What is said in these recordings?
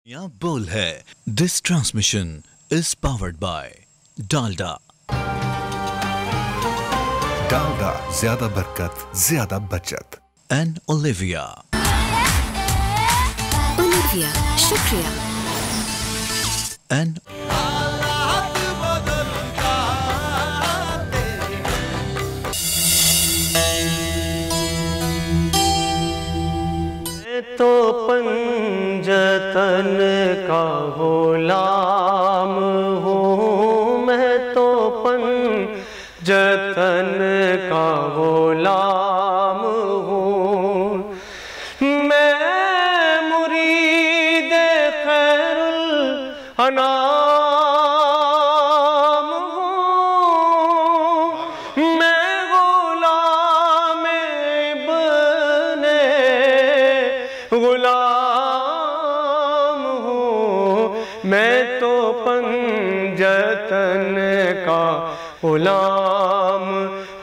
यहाँ बोल है। This transmission is powered by Dalda. Dalda, ज्यादा बरकत, ज्यादा बचत। And Olivia. ओलिविया, शुक्रिया। एंड तो पंजतन का गुलाम हूँ, मैं तो पंजतन का गुलाम हूँ। मैं मुरीद खैरुल अनाम हूँ, मैं गुलाम इब्ने गुलाम हूँ, मैं तो पंजतन का गुलाम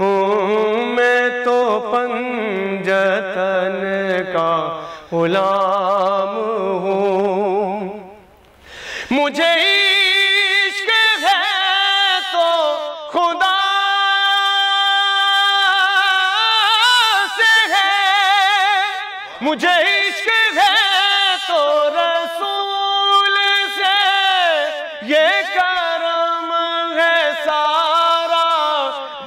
हूँ, मैं तो पंजतन का गुलाम हूँ। मुझे इश्क है तो खुदा से है, मुझे इश्क है तो रसूल से, ये करम है सारा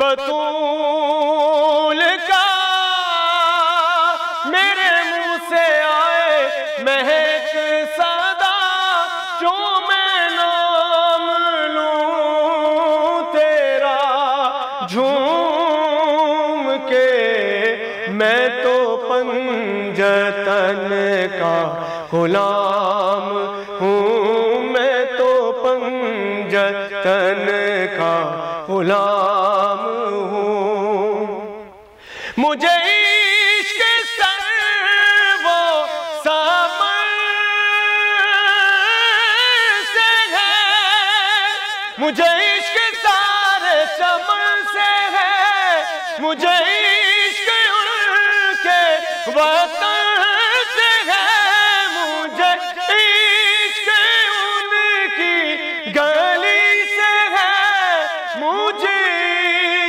बतूल का। मेरे मुंह से आए महक सदा, जो मैं नाम लूं तेरा झूम के। मैं तो पंजतन का गुलाम हूँ, मैं तो पंजतन का गुलाम हूँ। मुझे इश्क सर्वो समर से है, मुझे इश्क सारे चमन से है, मुझे इश्क उनके वतन से है, मुझे इश्क उनकी गली से है, मुझे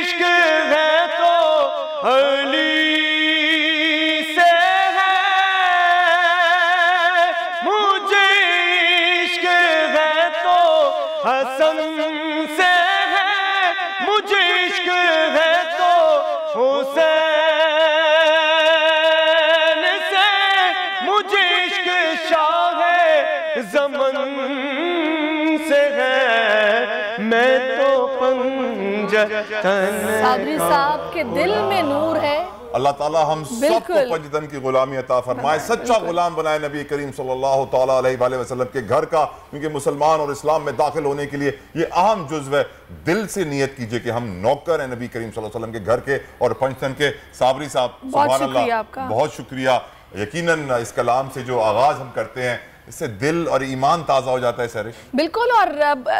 इश्क है तो अली से है, मुझे इश्क है तो हसन से है, मुझे इश्क है तो हुसैन से, मुझे इश्क शाहे ज़मन से है। मैं तो पंजतन साबरी साहब के दिल में नूर है। अल्लाह ताला हम सबको पंजतन की गुलामी अता फरमाए, सच्चा गुलाम बनाए नबी करीम सल्लल्लाहु ताला अलैहि वसल्लम के घर का। क्योंकि मुसलमान और इस्लाम में दाखिल होने के लिए ये अहम जुज़्व है। दिल से नियत कीजिए कि हम नौकर हैं नबी करीम सल्लल्लाहु अलैहि वसल्लम के घर के और पंजतन के। साबरी साहब, सुभान अल्लाह, बहुत शुक्रिया। यकीनन इस कलाम से जो आगाज हम करते हैं, इससे दिल और ईमान ताज़ा हो जाता है सर। बिल्कुल, और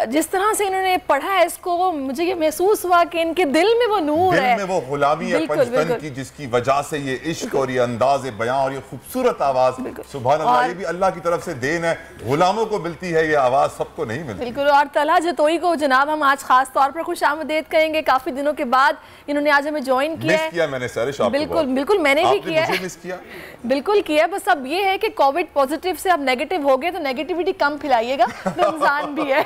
जिस तरह से इन्होंने पढ़ा है इसको, मुझे ये महसूस हुआ कि इनके दिल में वो नूर है, दिल में वो गुलामी है पंजतन की, जिसकी वजह से ये इश्क और ये अंदाज बयां और ये खूबसूरत आवाज, सुभान अल्लाह, ये भी अल्लाह की तरफ से देन है। गुलामों को मिलती है ये आवाज, सबको नहीं मिलती। बिल्कुल। और तलहा जतोई को जनाब हम आज खास तौर पर खुश आमदेद कहेंगे। काफी दिनों के बाद इन्होंने आज हमें ज्वाइन किया है। मैंने सर, बिल्कुल बिल्कुल, मैंने भी किया है, बिल्कुल किया। बस अब ये है कि कोविड पॉजिटिव से अब नेगेटिव हो गए तो नेगेटिविटी कम फैलाइएगा, रमजान भी है।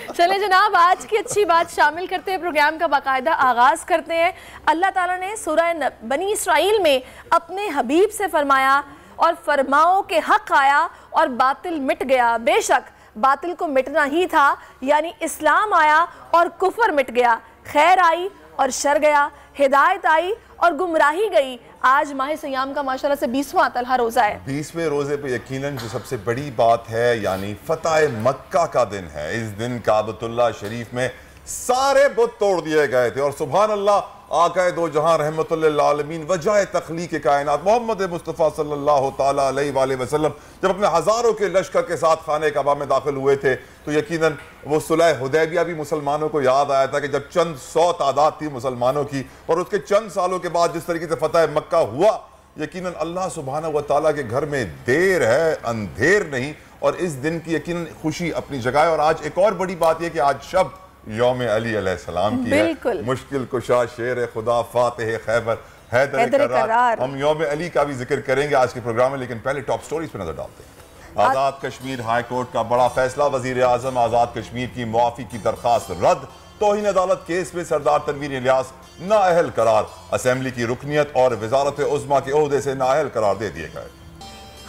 चले जनाब, आज की अच्छी बात शामिल करते हैं, प्रोग्राम का बाकायदा आगाज करते हैं। अल्लाह ताला ने सूरह बनी इसराइल में अपने हबीब से फरमाया, और फरमाओ के हक आया और बातिल मिट गया। बेशक बातिल को मिटना ही था, यानी इस्लाम आया और कुफर मिट गया, खैर आई और शर गया, हिदायत आई और गुमराही गई। आज माह सयाम का माशाल्लाह से 20वां तलहा रोजा है। 20वें रोजे पे यकीनन जो सबसे बड़ी बात है, यानी फतह मक्का का दिन है। इस दिन काबतुल्लाह शरीफ में सारे बुत तोड़ दिए गए थे और सुभान अल्लाह आकाए दो जहां रहमतुल लिल आलमीन वजाए तख्लीक कायनात मोहम्मद मुस्तफ़ा सल्लल्लाहु ताला अलैहि वसल्लम जब अपने हज़ारों के लश्कर के साथ खाने काबा में दाखिल हुए थे तो यकीनन वो सुलह हुदैबिया भी मुसलमानों को याद आया था कि जब चंद 100 तादाद थी मुसलमानों की और उसके चंद सालों के बाद जिस तरीके से फतह मक्का हुआ, यकीनन अल्लाह सुब्हानहू व तआला के घर में देर है अंधेर नहीं और इस दिन की यकीनन खुशी अपनी जगह है। और आज एक और बड़ी बात यह कि आज शब यौम अली अलैहिस्सलाम की है। मुश्किल कुशा शेर खुदा फातिह खैबर हैदर करार। हम यौम अली का भी जिक्र करेंगे आज के प्रोग्राम में, लेकिन पहले टॉप स्टोरीज पे नजर डालते हैं। आजाद कश्मीर हाई कोर्ट का बड़ा फैसला, वजीर आजम आजाद कश्मीर की मुआफी की दरखास्त रद्द। तौहीन अदालत केस में सरदार तनवीर इलियास नाअहल करार, असेंबली की रुकनियत और वजारत उज़्मा के ओहदे से नाअहल करार दे दिए गए।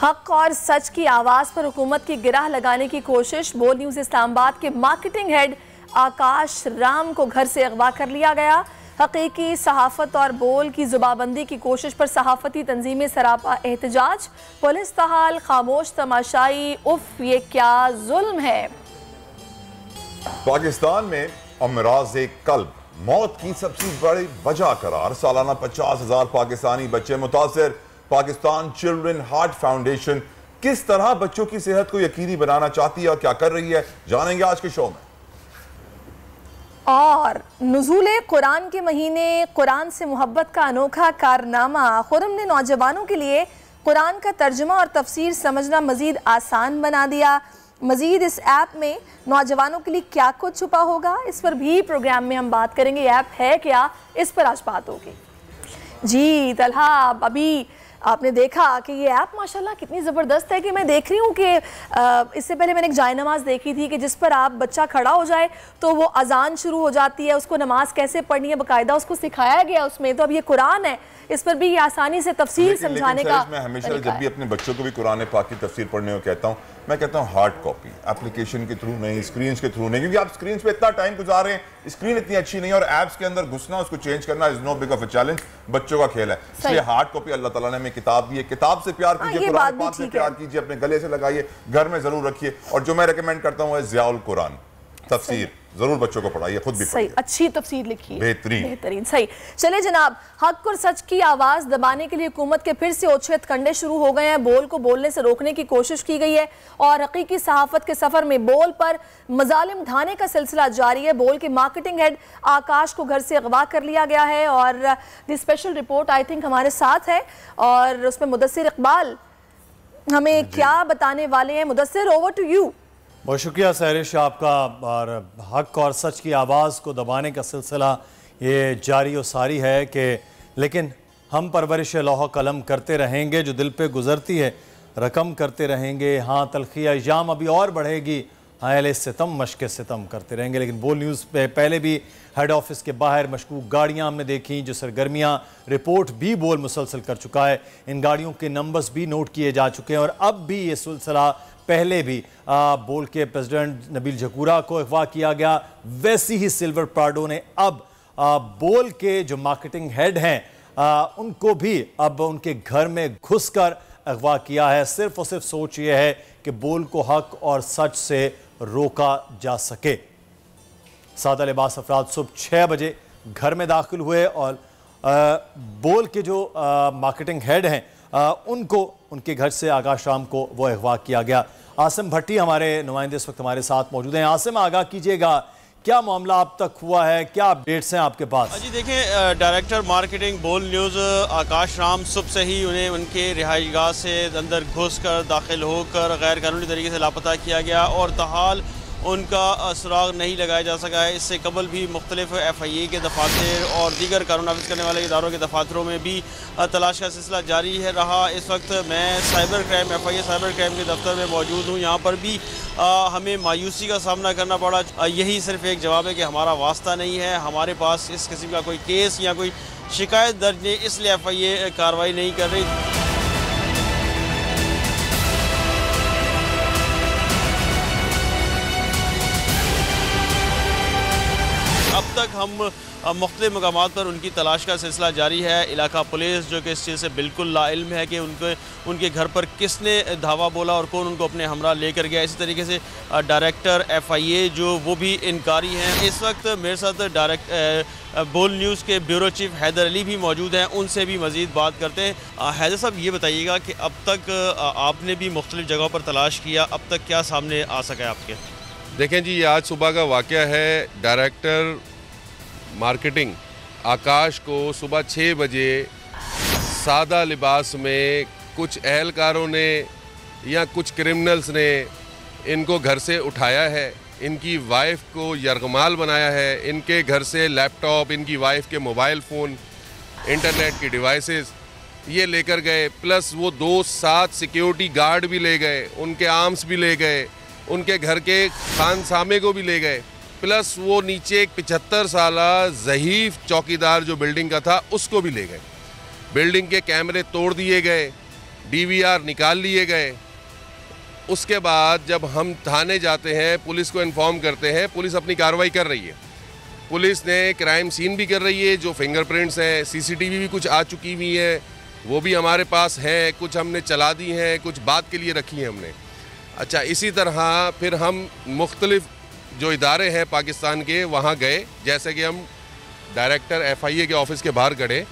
हक और सच की आवाज पर हुकूमत की गिरह लगाने की कोशिश, बोल न्यूज इस्लामाबाद के मार्केटिंग हेड आकाश राम को घर से अगवा कर लिया गया। हकीकी सहाफत और बोल की जुबाबंदी की कोशिश पर सहाफती तंजीमें सरापा एहतजाज, पुलिस तहाल खामोश तमाशाई, उफ ये क्या जुल्म है। पाकिस्तान में अमराज कल्ब मौत की सबसे बड़ी वजह करार, सालाना 50,000 पाकिस्तानी बच्चे मुतासर। पाकिस्तान चिल्ड्रन हार्ट फाउंडेशन किस तरह बच्चों की सेहत को यकीनी बनाना चाहती है और क्या कर रही है, जानेंगे आज के शो में। और नुज़ूले कुरान के महीने, कुरान से मोहब्बत का अनोखा कारनामा, खुरम ने नौजवानों के लिए कुरान का तर्जुमा और तफसीर समझना मजीद आसान बना दिया। मजीद इस ऐप में नौजवानों के लिए क्या कुछ छुपा होगा, इस पर भी प्रोग्राम में हम बात करेंगे। ऐप है क्या, इस पर आज बात होगी। जी तलहा, अभी आपने देखा कि ये ऐप माशाल्लाह कितनी ज़बरदस्त है कि मैं देख रही हूँ कि इससे पहले मैंने एक जाय नमाज देखी थी कि जिस पर आप बच्चा खड़ा हो जाए तो वो अजान शुरू हो जाती है, उसको नमाज कैसे पढ़नी है बाकायदा उसको सिखाया गया उसमें। तो अब ये कुरान है, इस पर भी ये आसानी से तफसीर समझाने का। मैं हमेशा जब भी अपने बच्चों को भी कुरान पाक की तफसीर पढ़ने को कहता हूँ, मैं कहता हूँ हार्ड कॉपी, एप्लीकेशन के थ्रू नहीं, स्क्रीन के थ्रू नहीं, क्योंकि आप स्क्रीन पे इतना टाइम गुजार रहे हैं, स्क्रीन इतनी अच्छी नहीं है और ऐप्स के अंदर घुसना उसको चेंज करना is no big of a challenge, बच्चों का खेल है। इसलिए हार्ड कॉपी अल्लाह ताला ने हमें किताब दी है, किताब से प्यार कीजिए, कुरान पाक से प्यार कीजिए, अपने गले से लगाइए, घर में जरूर रखिए। और जो मैं रिकमेंड करता हूँ ज़ियाउल कुरान तफसीर, जरूर बच्चों को पढ़ाइए, खुद भी सही, अच्छी तफसीर लिखी है, बेहतरीन। सही। चले जनाब, हक और सच की आवाज दबाने के लिए हुकूमत के फिर से ओछे कंडे शुरू हो गए हैं। बोल को बोलने से रोकने की कोशिश की गई है और हकीकी सहाफत के सफर में बोल पर मजालिम ढाने का सिलसिला जारी है। बोल के मार्केटिंग हेड आकाश को घर से अगवा कर लिया गया है और the special report I think हमारे साथ है और उसमें मुदस्सिर इकबाल हमें क्या बताने वाले हैं। Mudassir, over to you. बहुत शुक्रिया सहरिश आपका। और हक और सच की आवाज़ को दबाने का सिलसिला ये जारी और सारी है कि लेकिन हम परवरिश लौह कलम करते रहेंगे, जो दिल पे गुजरती है रकम करते रहेंगे। हाँ, तलखी अय्याम अभी और बढ़ेगी, अहले सितम मश्क सितम करते रहेंगे। लेकिन बोल न्यूज़ पे पहले भी हेड ऑफिस के बाहर मशकूक गाड़ियाँ हमने देखी, जो सरगर्मियाँ रिपोर्ट भी बोल मुसलसल कर चुका है। इन गाड़ियों के नंबर्स भी नोट किए जा चुके हैं और अब भी ये सिलसिला, पहले भी बोल के प्रेसिडेंट नबील जकूरा को अगवा किया गया, वैसी ही सिल्वर प्राडो ने अब बोल के जो मार्केटिंग हेड हैं उनको भी अब उनके घर में घुसकर अगवा किया है। सिर्फ और सिर्फ सोच ये है कि बोल को हक और सच से रोका जा सके। सादा लिबास अफराद सुबह 6 बजे घर में दाखिल हुए और बोल के जो मार्केटिंग हेड हैं उनको उनके घर से आकाश राम को वो अगवा किया गया। आसिम भट्टी हमारे नुमाइंदे इस वक्त हमारे साथ मौजूद हैं। आसिम, आगाह कीजिएगा, क्या मामला अब तक हुआ है, क्या अपडेट्स हैं आपके पास? जी देखें, डायरेक्टर मार्केटिंग बोल न्यूज़ आकाश राम सुबह से ही उन्हें उनके रिहाइशगाह से अंदर घुस कर दाखिल होकर गैर कानूनी तरीके से लापता किया गया और तहाल उनका सुराग नहीं लगाया जा सका है। इससे कबल भी मुख्तलिफ FIA के दफातर और दीगर कानून नाफिज करने वाले इदारों के दफातरों में भी तलाश का सिलसिला जारी है रहा। इस वक्त मैं cyber crime FIA cyber crime के दफ्तर में मौजूद हूँ। यहाँ पर भी हमें मायूसी का सामना करना पड़ा। यही सिर्फ एक जवाब है कि हमारा वास्ता नहीं है, हमारे पास इस किस्म का कोई केस या कोई शिकायत दर्ज नहीं, इसलिए FIA कार्रवाई नहीं कर रही। अब तक हम मुख्तलिफ मकामात पर उनकी तलाश का सिलसिला जारी है। इलाका पुलिस जो कि इस चीज़ से बिल्कुल लाइल्म है कि उनके घर पर किसने धावा बोला और कौन उनको अपने हमरा लेकर गया। इसी तरीके से डायरेक्टर FIA जो वो भी इनकारी हैं। इस वक्त मेरे साथ बोल न्यूज़ के ब्यूरो चीफ हैदर अली भी मौजूद हैं, उनसे भी मज़ीद बात करते हैं। हैदर साहब, ये बताइएगा कि अब तक आपने भी मुख्तलिफ जगहों पर तलाश किया, अब तक क्या सामने आ सका है आपके? देखें जी, ये आज सुबह का वाक़या है। डायरेक्टर मार्केटिंग आकाश को सुबह 6 बजे सादा लिबास में कुछ अहलकारों ने या कुछ क्रिमिनल्स ने इनको घर से उठाया है, इनकी वाइफ को यरगमाल बनाया है, इनके घर से लैपटॉप, इनकी वाइफ के मोबाइल फ़ोन, इंटरनेट की डिवाइसेस ये लेकर गए, प्लस वो 2-7 सिक्योरिटी गार्ड भी ले गए, उनके आर्म्स भी ले गए, उनके घर के खानसामे को भी ले गए, प्लस वो नीचे एक 75 साला ज़हीफ़ चौकीदार जो बिल्डिंग का था उसको भी ले गए। बिल्डिंग के कैमरे तोड़ दिए गए, DVR निकाल लिए गए। उसके बाद जब हम थाने जाते हैं, पुलिस को इन्फॉर्म करते हैं, पुलिस अपनी कार्रवाई कर रही है। पुलिस ने क्राइम सीन भी कर रही है, जो फिंगरप्रिंट्स हैं, CCTV भी कुछ आ चुकी हुई है, वो भी हमारे पास है, कुछ हमने चला दी हैं, कुछ बात के लिए रखी हैं हमने। अच्छा, इसी तरह फिर हम मुख्तलिफ जो इदारे हैं पाकिस्तान के वहाँ गए, जैसे कि हम डायरेक्टर FIA के ऑफिस के बाहर खड़े,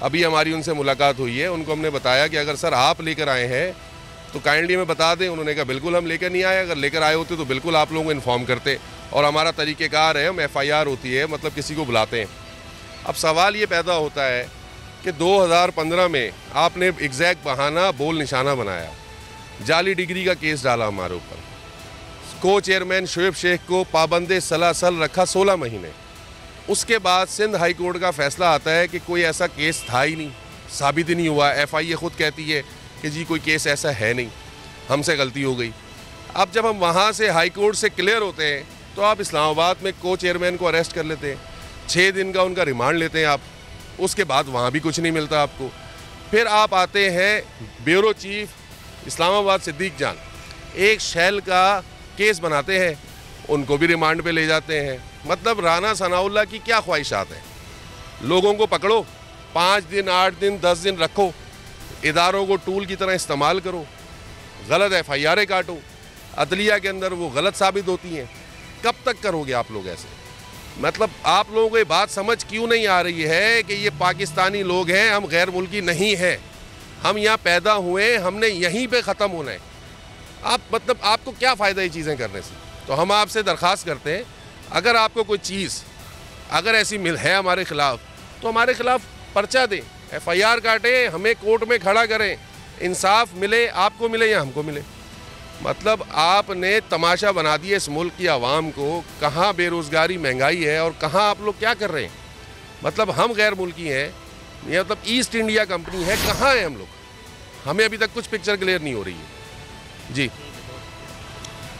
अभी हमारी उनसे मुलाकात हुई है। उनको हमने बताया कि अगर सर आप लेकर आए हैं तो काइंडली हमें बता दें। उन्होंने कहा बिल्कुल हम लेकर नहीं आए, अगर लेकर आए होते तो बिल्कुल आप लोगों को इन्फॉर्म करते, और हमारा तरीक़ेकार है, हम FIR होती है, मतलब किसी को बुलाते हैं। अब सवाल ये पैदा होता है कि 2015 में आपने एग्जैक्ट बहाना बोल निशाना बनाया, जाली डिग्री का केस डाला हमारे ऊपर, को चेयरमैन शोएब शेख को पाबंद सलासल रखा 16 महीने। उसके बाद सिंध हाई कोर्ट का फैसला आता है कि कोई ऐसा केस था ही नहीं, साबित ही नहीं हुआ। FIA खुद कहती है कि जी कोई केस ऐसा है नहीं, हमसे गलती हो गई। अब जब हम वहाँ से हाई कोर्ट से क्लियर होते हैं तो आप इस्लामाबाद में को चेयरमैन को अरेस्ट कर लेते हैं, 6 दिन का उनका रिमांड लेते हैं आप, उसके बाद वहाँ भी कुछ नहीं मिलता आपको। फिर आप आते हैं ब्यूरो चीफ इस्लामाबाद सिद्दीक जान, एक शैल का केस बनाते हैं, उनको भी रिमांड पे ले जाते हैं। मतलब राना सनाउल्लाह की क्या ख्वाहिशात हैं, लोगों को पकड़ो, 5 दिन 8 दिन 10 दिन रखो, इदारों को टूल की तरह इस्तेमाल करो, गलत FIR काटो, अदलिया के अंदर वो गलत साबित होती हैं। कब तक करोगे आप लोग ऐसे? मतलब आप लोगों को ये बात समझ क्यों नहीं आ रही है कि ये पाकिस्तानी लोग हैं, हम गैर मुल्की नहीं हैं, हम यहाँ पैदा हुए, हमने यहीं पे ख़त्म होना है। आप मतलब आपको क्या फ़ायदा ये चीज़ें करने से? तो हम आपसे दरख्वास्त करते हैं, अगर आपको कोई चीज़ अगर ऐसी मिल है हमारे ख़िलाफ़ तो हमारे ख़िलाफ़ पर्चा दें, FIR काटें, हमें कोर्ट में खड़ा करें, इंसाफ मिले, आपको मिले या हमको मिले। मतलब आपने तमाशा बना दिया इस मुल्क की आवाम को, कहाँ बेरोज़गारी महंगाई है और कहाँ आप लोग क्या कर रहे हैं। मतलब हम गैर मुल्की हैं, ये मतलब ईस्ट इंडिया कंपनी है, कहाँ हैं हम लोग? हमें अभी तक कुछ पिक्चर क्लियर नहीं हो रही है जी।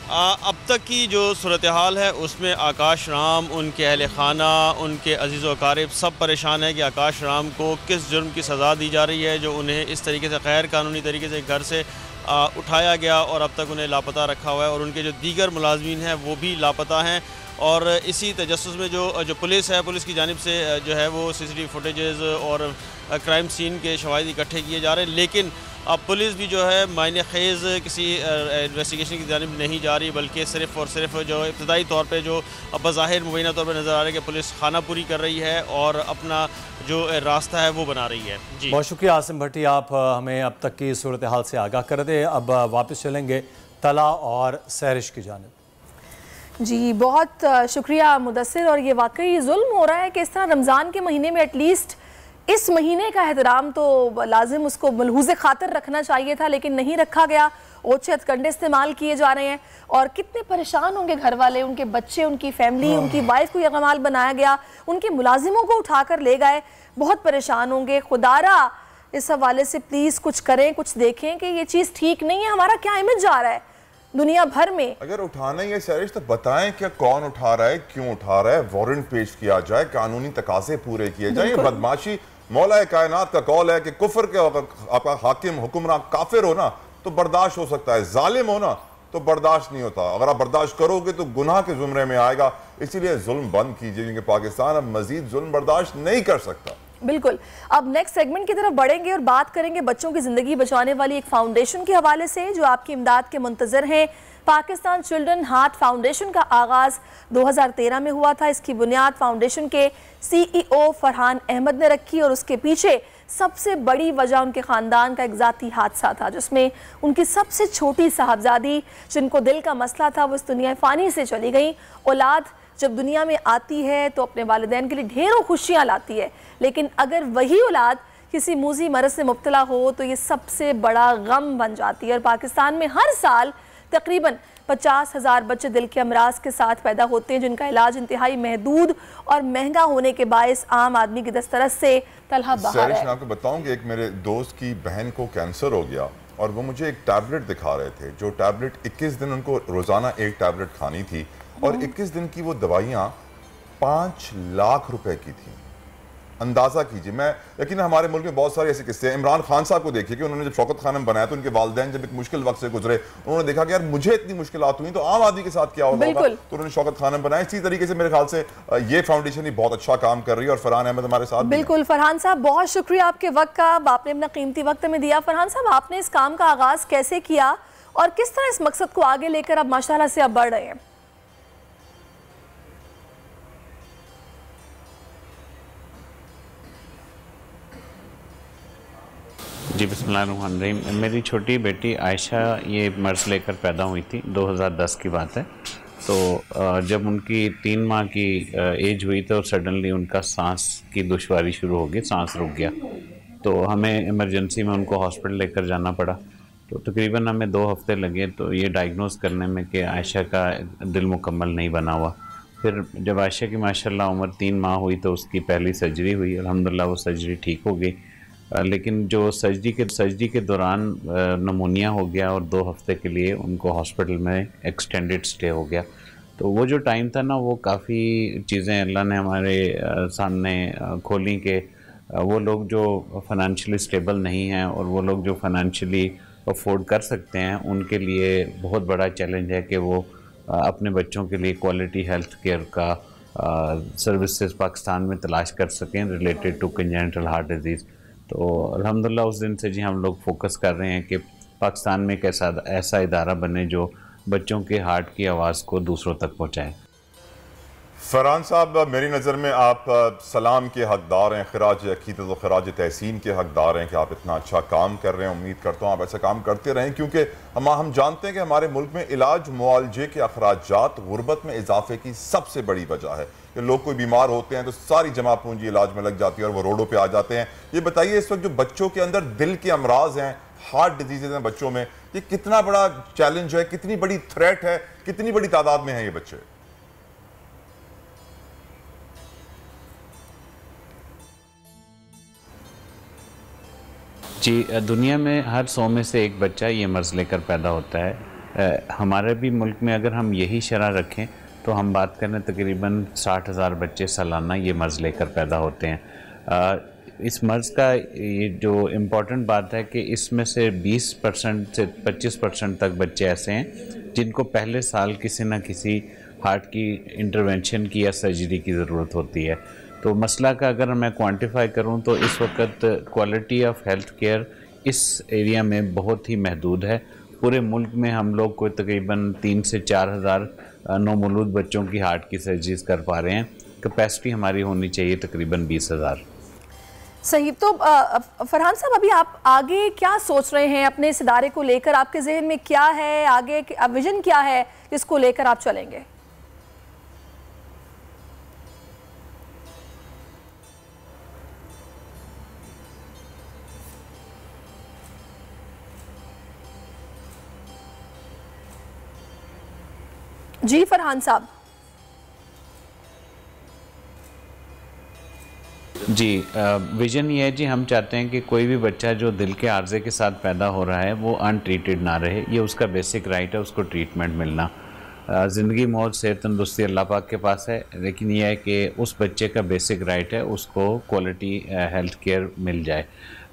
अब तक की जो सूरत हाल है उसमें आकाश राम, उनके अहल खाना, उनके अजीज़ व अकारिब सब परेशान है कि आकाश राम को किस जुर्म की सज़ा दी जा रही है, जो उन्हें इस तरीके से गैर कानूनी तरीके से घर से उठाया गया और अब तक उन्हें लापता रखा हुआ है, और उनके जो दीगर मुलाजमीन हैं वो भी लापता हैं। और इसी तजस्सुस में जो पुलिस है, पुलिस की जानिब से जो है वो CCTV फुटेजेस और क्राइम सीन के शवाहिद इकट्ठे किए जा रहे हैं, लेकिन अब पुलिस भी जो है मायने ख़ेज़ किसी इन्वेस्टिगेशन की जानिब नहीं जा रही, बल्कि सिर्फ़ और सिर्फ जो इब्तदाई तौर पे जो बज़ाहिर मुबैना तौर पर नज़र आ रहा है कि पुलिस खाना पूरी कर रही है और अपना जो रास्ता है वो बना रही है। जी बहुत शुक्रिया आसिम भट्टी, आप हमें अब तक की सूरत हाल से आगाह कर दे। अब वापस चलेंगे तला और सहरिश की जानिब। जी बहुत शुक्रिया मुदस्सिर। और ये वाकई जुल्म हो रहा है कि इस तरह रमज़ान के महीने में एटलीस्ट इस महीने का एहतराम तो लाजिम उसको मलहूज़ खातिर रखना चाहिए था, लेकिन नहीं रखा गया। ओछे हथकंडे इस्तेमाल किए जा रहे हैं और कितने परेशान होंगे घर वाले, उनके बच्चे, उनकी फैमिली, उनकी वाइफ को यरगमाल बनाया गया, उनके मुलाजिमों को उठाकर ले गए, बहुत परेशान होंगे। खुदारा इस हवाले से प्लीज़ कुछ करें, कुछ देखें कि ये चीज़ ठीक नहीं है। हमारा क्या इमेज जा रहा है दुनिया भर में? अगर उठाना ही है सहरिश तो बताएं कि कौन उठा रहा है, क्यों उठा रहा है, वारंट पेश किया जाए, कानूनी तकाजे पूरे किए जाए। बदमाशी मौला कायनात का कौल है कि कुफर के अगर आपका हाकिम हुक्मरान काफिर हो ना तो बर्दाश्त हो सकता है, जालिम हो ना तो बर्दाश्त नहीं होता। अगर आप बर्दाश्त करोगे तो गुनाह के जुमरे में आएगा। इसीलिए जुल्म बंद कीजिए, क्योंकि पाकिस्तान अब मजीद जुल्म बर्दाश्त नहीं कर सकता। बिल्कुल। अब नेक्स्ट सेगमेंट की तरफ बढ़ेंगे और बात करेंगे बच्चों की जिंदगी बचाने वाली एक फाउंडेशन के हवाले से जो आपकी इमदाद के मुंतजर हैं। पाकिस्तान चिल्ड्रन हार्ट फाउंडेशन का आगाज़ 2013 में हुआ था। इसकी बुनियाद फाउंडेशन के CEO फरहान अहमद ने रखी और उसके पीछे सबसे बड़ी वजह उनके ख़ानदान का एक ज़ाती हादसा था, जिसमें उनकी सबसे छोटी साहबजादी जिनको दिल का मसला था वो इस दुनिया फ़ानी से चली गई। औलाद जब दुनिया में आती है तो अपने वालिदैन के लिए ढेरों खुशियाँ लाती है, लेकिन अगर वही औलाद किसी मूजी मरज से मुब्तला हो तो ये सबसे बड़ा गम बन जाती है। और पाकिस्तान में हर साल तकरीबन 50,000 बच्चे दिल के अमराज के साथ पैदा होते हैं, जिनका इलाज इंतहाई महदूद और महंगा होने के बायस आम आदमी की दस्तरस से तलहा बहार है। मैं आपको बताऊं कि एक मेरे दोस्त की बहन को कैंसर हो गया और वो मुझे एक टैबलेट दिखा रहे थे, जो टैबलेट 21 दिन उनको रोजाना एक टैबलेट खानी थी और 21 दिन की वो दवाइयाँ 5 लाख रुपए की थी। अंदाजा कीजिए। मैं यकीन हमारे मुल्क में बहुत सारे ऐसे किस्से हैं। इमरान खान साहब को देखिए कि उन्होंने जब शौकत खानम बनाया तो उनके वालिदैन जब एक मुश्किल वक्त से गुजरे, उन्होंने देखा कि यार मुझे इतनी मुश्किलात हुई तो आम आदमी के साथ क्या होगा, तो उन्होंने शौकत खानम बनाया। इसी तरीके से मेरे ख्याल से ये फाउंडेशन ही बहुत अच्छा काम कर रही है और फरहान अहमद हमारे साथ। बिल्कुल फरहान साहब, बहुत शुक्रिया आपके वक्त का, आपने अपना कीमती वक्त में दिया। फरहान साहब, आपने इस काम का आगाज कैसे किया और किस तरह इस मकसद को आगे लेकर अब माशाल्लाह से अब बढ़ रहे हैं? जी बिस्मिल्लाहिर्रहमानिर्रहीम। मेरी छोटी बेटी आयशा ये मर्ज़ लेकर पैदा हुई थी, 2010 की बात है। तो जब उनकी 3 माह की एज हुई तो सडनली उनका सांस की दुश्वारी शुरू हो गई, सांस रुक गया। तो हमें इमरजेंसी में उनको हॉस्पिटल लेकर जाना पड़ा। तो तकरीबन हमें 2 हफ्ते लगे तो ये डायग्नोस करने में कि आयशा का दिल मुकम्मल नहीं बना हुआ। फिर जब आयशा की माशाल्लाह उम्र 3 माह हुई तो उसकी पहली सर्जरी हुई, अल्हम्दुलिल्लाह वो सर्जरी ठीक हो गई। लेकिन जो सर्जरी के दौरान नमूनिया हो गया और 2 हफ्ते के लिए उनको हॉस्पिटल में एक्सटेंडेड स्टे हो गया। तो वो जो टाइम था ना, वो काफ़ी चीज़ें अल्लाह ने हमारे सामने खोली कि वो लोग जो फाइनेंशियली स्टेबल नहीं हैं और वो लोग जो फाइनेंशियली अफोर्ड कर सकते हैं, उनके लिए बहुत बड़ा चैलेंज है कि वो अपने बच्चों के लिए क्वालिटी हेल्थ केयर का सर्विसेज पाकिस्तान में तलाश कर सकें related to congenital heart disease. तो अल्हम्दुलिल्लाह उस दिन से जी हम लोग फोकस कर रहे हैं कि पाकिस्तान में एक ऐसा इदारा बने जो बच्चों के हार्ट की आवाज़ को दूसरों तक पहुँचाए। फरहान साहब, मेरी नज़र में आप सलाम के हकदार हैं, खराज अकीदत और खराज तहसीन के हकदार हैं कि आप इतना अच्छा काम कर रहे हैं। उम्मीद करता हूँ आप ऐसा काम करते रहें, क्योंकि हम जानते हैं कि हमारे मुल्क में इलाज मुआलजे के अखराजात गुर्बत में इजाफे की सबसे बड़ी वजह है कि लोग कोई बीमार होते हैं तो सारी जमा पूंजी इलाज में लग जाती है और वो रोडों पर आ जाते हैं। ये बताइए, इस वक्त जो बच्चों के अंदर दिल के अमराज हैं, हार्ट डिजीज़ हैं बच्चों में, ये कितना बड़ा चैलेंज है, कितनी बड़ी थ्रेट है, कितनी बड़ी तादाद में है ये बच्चे? जी, दुनिया में हर 100 में से एक बच्चा ये मर्ज़ लेकर पैदा होता है। हमारे भी मुल्क में अगर हम यही शरह रखें तो हम बात करें तकरीबन 60,000 बच्चे सालाना ये मर्ज़ लेकर पैदा होते हैं। इस मर्ज़ का ये जो इम्पॉर्टेंट बात है कि इसमें से 20% से 25% तक बच्चे ऐसे हैं जिनको पहले साल किसी न किसी हार्ट की इंटरवेंशन की या सर्जरी की ज़रूरत होती है। तो मसला का अगर मैं क्वांटिफाई करूं तो इस वक्त क्वालिटी ऑफ हेल्थ केयर इस एरिया में बहुत ही महदूद है। पूरे मुल्क में हम लोग को तकरीबन 3 से 4 हज़ार नौमौलूद बच्चों की हार्ट की सर्जरीज कर पा रहे हैं। कैपेसिटी हमारी होनी चाहिए तकरीबन 20,000। सही। तो फरहान साहब, अभी आप आगे क्या सोच रहे हैं अपने इस इदारे को लेकर? आपके जहन में क्या है, आगे विजन क्या है जिसको लेकर आप चलेंगे? जी फरहान साहब। जी, विजन ये है जी, हम चाहते हैं कि कोई भी बच्चा जो दिल के आर्जे के साथ पैदा हो रहा है वो अनट्रीटेड ना रहे। ये उसका बेसिक राइट है, उसको ट्रीटमेंट मिलना। ज़िंदगी मौत सेहत तंदुरुस्ती अल्लाह पाक के पास है, लेकिन यह है कि उस बच्चे का बेसिक राइट है उसको क्वालिटी हेल्थ केयर मिल जाए।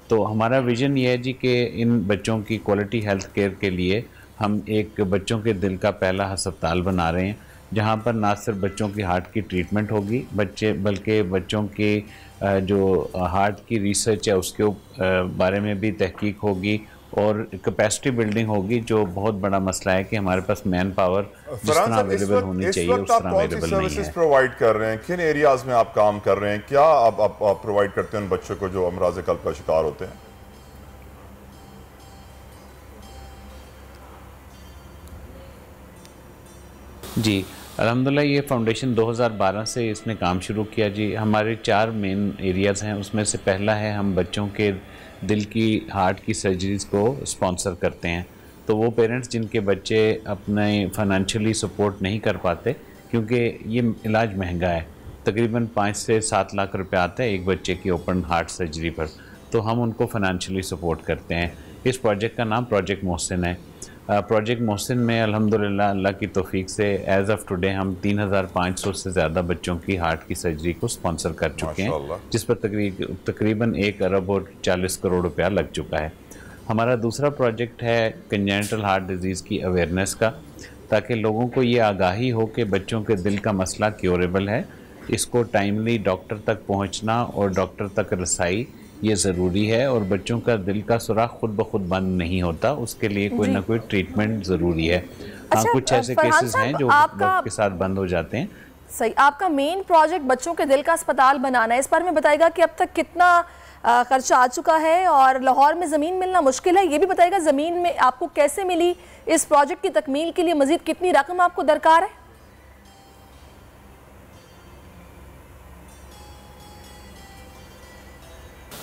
तो हमारा विजन ये है जी कि इन बच्चों की क्वालिटी हेल्थ केयर के लिए हम एक बच्चों के दिल का पहला अस्पताल बना रहे हैं, जहाँ पर ना सिर्फ बच्चों की हार्ट की ट्रीटमेंट होगी बल्कि बच्चों के जो हार्ट की रिसर्च है उसके बारे में भी तहकीक होगी और कैपेसिटी बिल्डिंग होगी, जो बहुत बड़ा मसला है कि हमारे पास मैन पावर जिस तरह अवेलेबल होनी चाहिए उस तरह अवेलेबल नहीं है। प्रोवाइड कर रहे हैं, किन एरियाज में आप काम कर रहे हैं, क्या आप प्रोवाइड करते हैं उन बच्चों को जो अमराज कल्ब का शिकार होते हैं? जी, अल्हम्दुलिल्लाह ये फाउंडेशन 2012 से इसने काम शुरू किया जी। हमारे 4 मेन एरियाज़ हैं, उसमें से पहला है हम बच्चों के दिल की हार्ट की सर्जरीज़ को स्पॉन्सर करते हैं। तो वो पेरेंट्स जिनके बच्चे अपने फाइनेंशियली सपोर्ट नहीं कर पाते, क्योंकि ये इलाज महंगा है, तकरीबन 5 से 7 लाख रुपए आता है एक बच्चे की ओपन हार्ट सर्जरी पर, तो हम उनको फाइनेंशियली सपोर्ट करते हैं। इस प्रोजेक्ट का नाम प्रोजेक्ट मोहसिन है। प्रोजेक्ट मोहसिन में अल्हम्दुलिल्लाह अल्लाह की तौफीक से एज़ ऑफ टुडे हम 3500 से ज़्यादा बच्चों की हार्ट की सर्जरी को स्पॉन्सर कर चुके हैं, जिस पर तकरीबन 1 अरब और 40 करोड़ रुपया लग चुका है। हमारा दूसरा प्रोजेक्ट है कंजेनिटल हार्ट डिजीज़ की अवेयरनेस का, ताकि लोगों को ये आगाही हो कि बच्चों के दिल का मसला क्योरेबल है, इसको टाइमली डॉक्टर तक पहुँचना और डॉक्टर तक रसाई ये ज़रूरी है, और बच्चों का दिल का सुराख खुद ब खुद बंद नहीं होता, उसके लिए कोई ना कोई ट्रीटमेंट ज़रूरी है। हाँ, कुछ ऐसे केसेस हैं जो वक्त के साथ बंद हो जाते हैं। सही, आपका मेन प्रोजेक्ट बच्चों के दिल का अस्पताल बनाना है, इस बारे में बताएगा कि अब तक कितना खर्चा आ चुका है और लाहौर में ज़मीन मिलना मुश्किल है, ये भी बताएगा ज़मीन में आपको कैसे मिली, इस प्रोजेक्ट की तकमील के लिए मज़ीद कितनी रकम आपको दरकार है।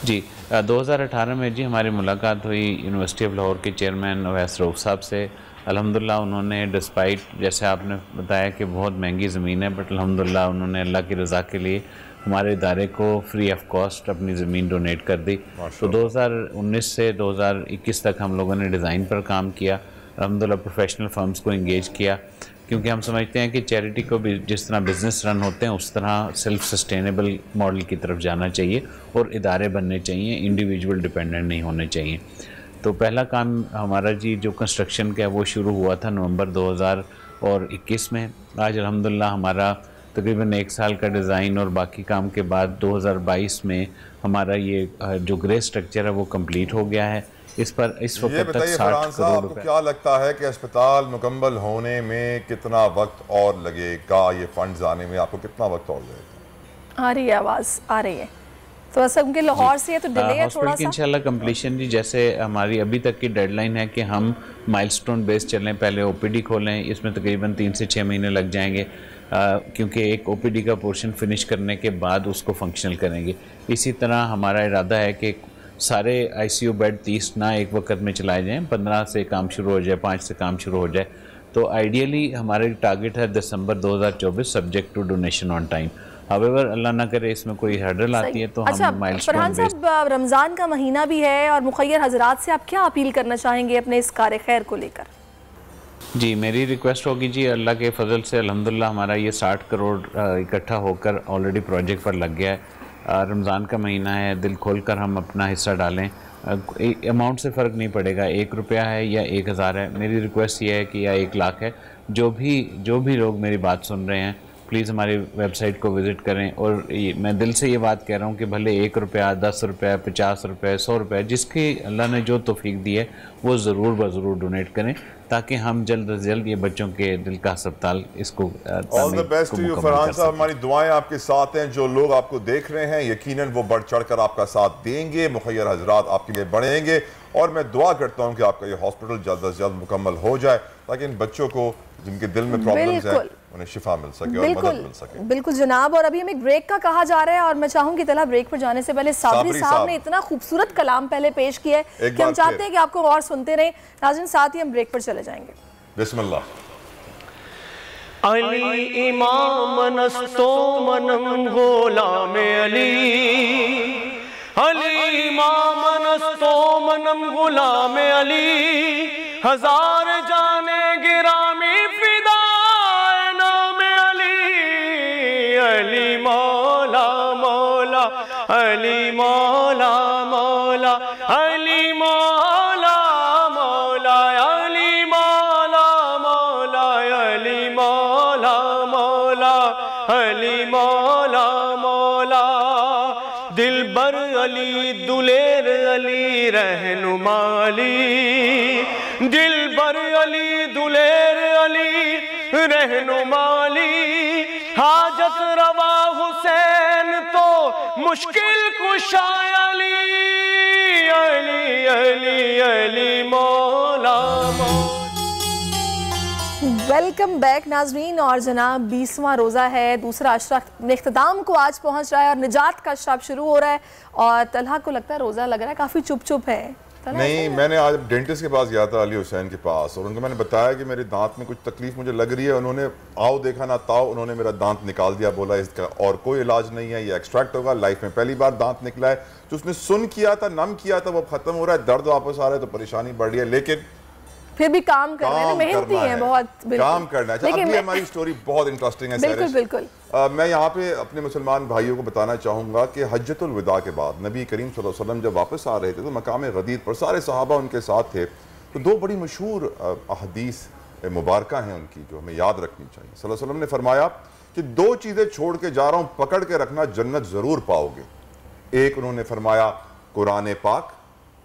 जी 2018 में जी हमारी मुलाकात हुई यूनिवर्सिटी ऑफ लाहौर के चेयरमैन अवैस रऊफ साहब से। अल्हम्दुलिल्लाह उन्होंने डिस्पाइट जैसे आपने बताया कि बहुत महंगी ज़मीन है, बट अल्हम्दुलिल्लाह उन्होंने अल्लाह की रज़ा के लिए हमारे इदारे को फ्री ऑफ कॉस्ट अपनी ज़मीन डोनेट कर दी। तो 2019 से 2021 तक हम लोगों ने डिज़ाइन पर काम किया, अल्हम्दुलिल्लाह प्रोफेशनल फर्म्स को इंगेज किया, क्योंकि हम समझते हैं कि चैरिटी को भी जिस तरह बिज़नेस रन होते हैं उस तरह सेल्फ सस्टेनेबल मॉडल की तरफ जाना चाहिए और इदारे बनने चाहिए, इंडिविजुअल डिपेंडेंट नहीं होने चाहिए। तो पहला काम हमारा जी जो कंस्ट्रक्शन का है वो शुरू हुआ था नवंबर 2021 में। आज अल्हम्दुलिल्लाह हमारा तकरीबन 1 साल का डिज़ाइन और बाकी काम के बाद 2022 में हमारा ये जो ग्रे स्ट्रक्चर है वो कंप्लीट हो गया है। इस पर इस वक्त तक 60 करोड़ रुपए। क्या लगता है कि अस्पताल मुकम्मल होने में कितना वक्त और लगेगा, ये फंड्स आने में आपको कितना वक्त और लगेगा? आ रही है आवाज़, आ रही है, तो ऐसा उनके लाहौर से है तो डिले है थोड़ा सा। इंशाल्लाह कंप्लीशन जी जैसे हमारी अभी तक की डेडलाइन है कि हम माइलस्टोन बेस चलें, पहले ओपीडी खोलें, इसमें तकरीबन 3 से 6 महीने लग जाएंगे, क्योंकि एक ओपीडी का पोर्शन फिनिश करने के बाद उसको फंक्शनल करेंगे। इसी तरह हमारा इरादा है कि सारे आईसीयू बेड 30 ना एक वक्त में चलाए जाएं, 15 से काम शुरू हो जाए, 5 से काम शुरू हो जाए। तो आइडियली हमारे टारगेट है December 2024 subject to donation on time. However अल्लाह ना करे इसमें कोई हर्डल आती है तो हम माइलस्टोन। फरहान साहब, रमज़ान का महीना भी है और मुखय्यर हजरात से आप क्या अपील करना चाहेंगे अपने इस कार्य खैर को लेकर? जी मेरी रिक्वेस्ट होगी जी, अल्लाह के फजल से अल्हम्दुलिल्लाह हमारा ये 60 करोड़ इकट्ठा होकर ऑलरेडी प्रोजेक्ट पर लग गया है। रमज़ान का महीना है, दिल खोल कर हम अपना हिस्सा डालें, अमाउंट से फ़र्क नहीं पड़ेगा, 1 रुपया है या 1000 है। मेरी रिक्वेस्ट ये है कि या 1 लाख है, जो भी लोग मेरी बात सुन रहे हैं प्लीज़ हमारी वेबसाइट को विज़िट करें। और मैं दिल से ये बात कह रहा हूँ कि भले 1 रुपया, 10 रुपया, 50 रुपये, 100 रुपये, जिसकी अल्लाह ने जो तौफीक दी है वो ज़रूर ब-ज़रूर डोनेट करें, ताकि हम जल्द से जल्द ये बच्चों के दिल का अस्पताल इसको all the best to you Farhan साहब। हमारी दुआएं आपके साथ हैं। जो लोग आपको देख रहे हैं यकीनन वो बढ़ चढ़ कर आपका साथ देंगे, मुखय्यर हजरात आपके लिए बढ़ेंगे, और मैं दुआ करता हूँ कि आपका ये हॉस्पिटल जल्द से जल्द मुकम्मल हो जाए, ताकि इन बच्चों को जिनके दिल में प्रॉब्लम्स हैं उन्हें शिफा मिल सके और मदद मिल सके। बिल्कुल जनाब, और अभी हमें एक ब्रेक का कहा जा रहा है, और मैं चाहूंगी तला ब्रेक पर जाने से पहले साबरी साहब ने इतना खूबसूरत कलाम पहले पेश किया है कि हम चाहते हैं कि आपको और सुनते रहें। नाज़रीन साथ ही हम ब्रेक पर चले जाएंगे। बिस्मिल्लाह। अली इमाम नस्तो मनम गुलाम अली, अली इमाम नस्तो मनम गुलाम अली, हजार जाने गिरामी फिदाए नाम अली, अली मौला मौला, अली मौला मौला, अली मौला मौला, अली मौला मौला, अली मौला मौला, अली मौला मौला, दिलबर अली दुलेर अली रहनुमा अली, दिलबर अली दुलेर अली रहनुमा अली, हाजत रवा हुसैन तो मुश्किल कुशा अली, अली अली अली मौला मौला। वेलकम बैक नाजरीन। और जनाब 20वां रोज़ा है, दूसरा अशरा इख्तिताम को आज पहुंच रहा है और निजात का अशरा शुरू हो रहा है। और तलहा को लगता है रोज़ा लग रहा है काफ़ी चुप चुप है। नहीं, मैंने आज डेंटिस्ट के पास गया था, अली हुसैन के पास, और उनको मैंने बताया कि मेरे दांत में कुछ तकलीफ मुझे लग रही है। उन्होंने आओ देखा ना ताओ, उन्होंने मेरा दांत निकाल दिया, बोला इसका और कोई इलाज नहीं है, ये एक्सट्रैक्ट होगा। लाइफ में पहली बार दांत निकला है। जो उसने सुन किया था, नम किया था, वो खत्म हो रहा है, दर्द वापस आ रहा है, तो परेशानी बढ़ रही है, लेकिन फिर भी काम कर रहे हैं, मेहनती हैं बहुत। काम करना है। अगली हमारी स्टोरी बहुत इंटरेस्टिंग है। बिल्कुल बिल्कुल। मैं यहाँ पे अपने मुसलमान भाइयों को बताना चाहूँगा कि हज्जतुल विदा के बाद नबी करीम सल्लल्लाहु अलैहि वसल्लम जब वापस आ रहे थे तो मकाम गदीर पर सारे सहाबा उनके साथ थे। तो दो बड़ी मशहूर अहदीस मुबारक हैं उनकी, जो हमें याद रखनी चाहिए। सल्लल्लाहु अलैहि वसल्लम ने फरमाया कि दो चीज़ें छोड़ के जा रहा हूँ, पकड़ के रखना, जन्नत ज़रूर पाओगे। एक उन्होंने फरमाया कुरान पाक,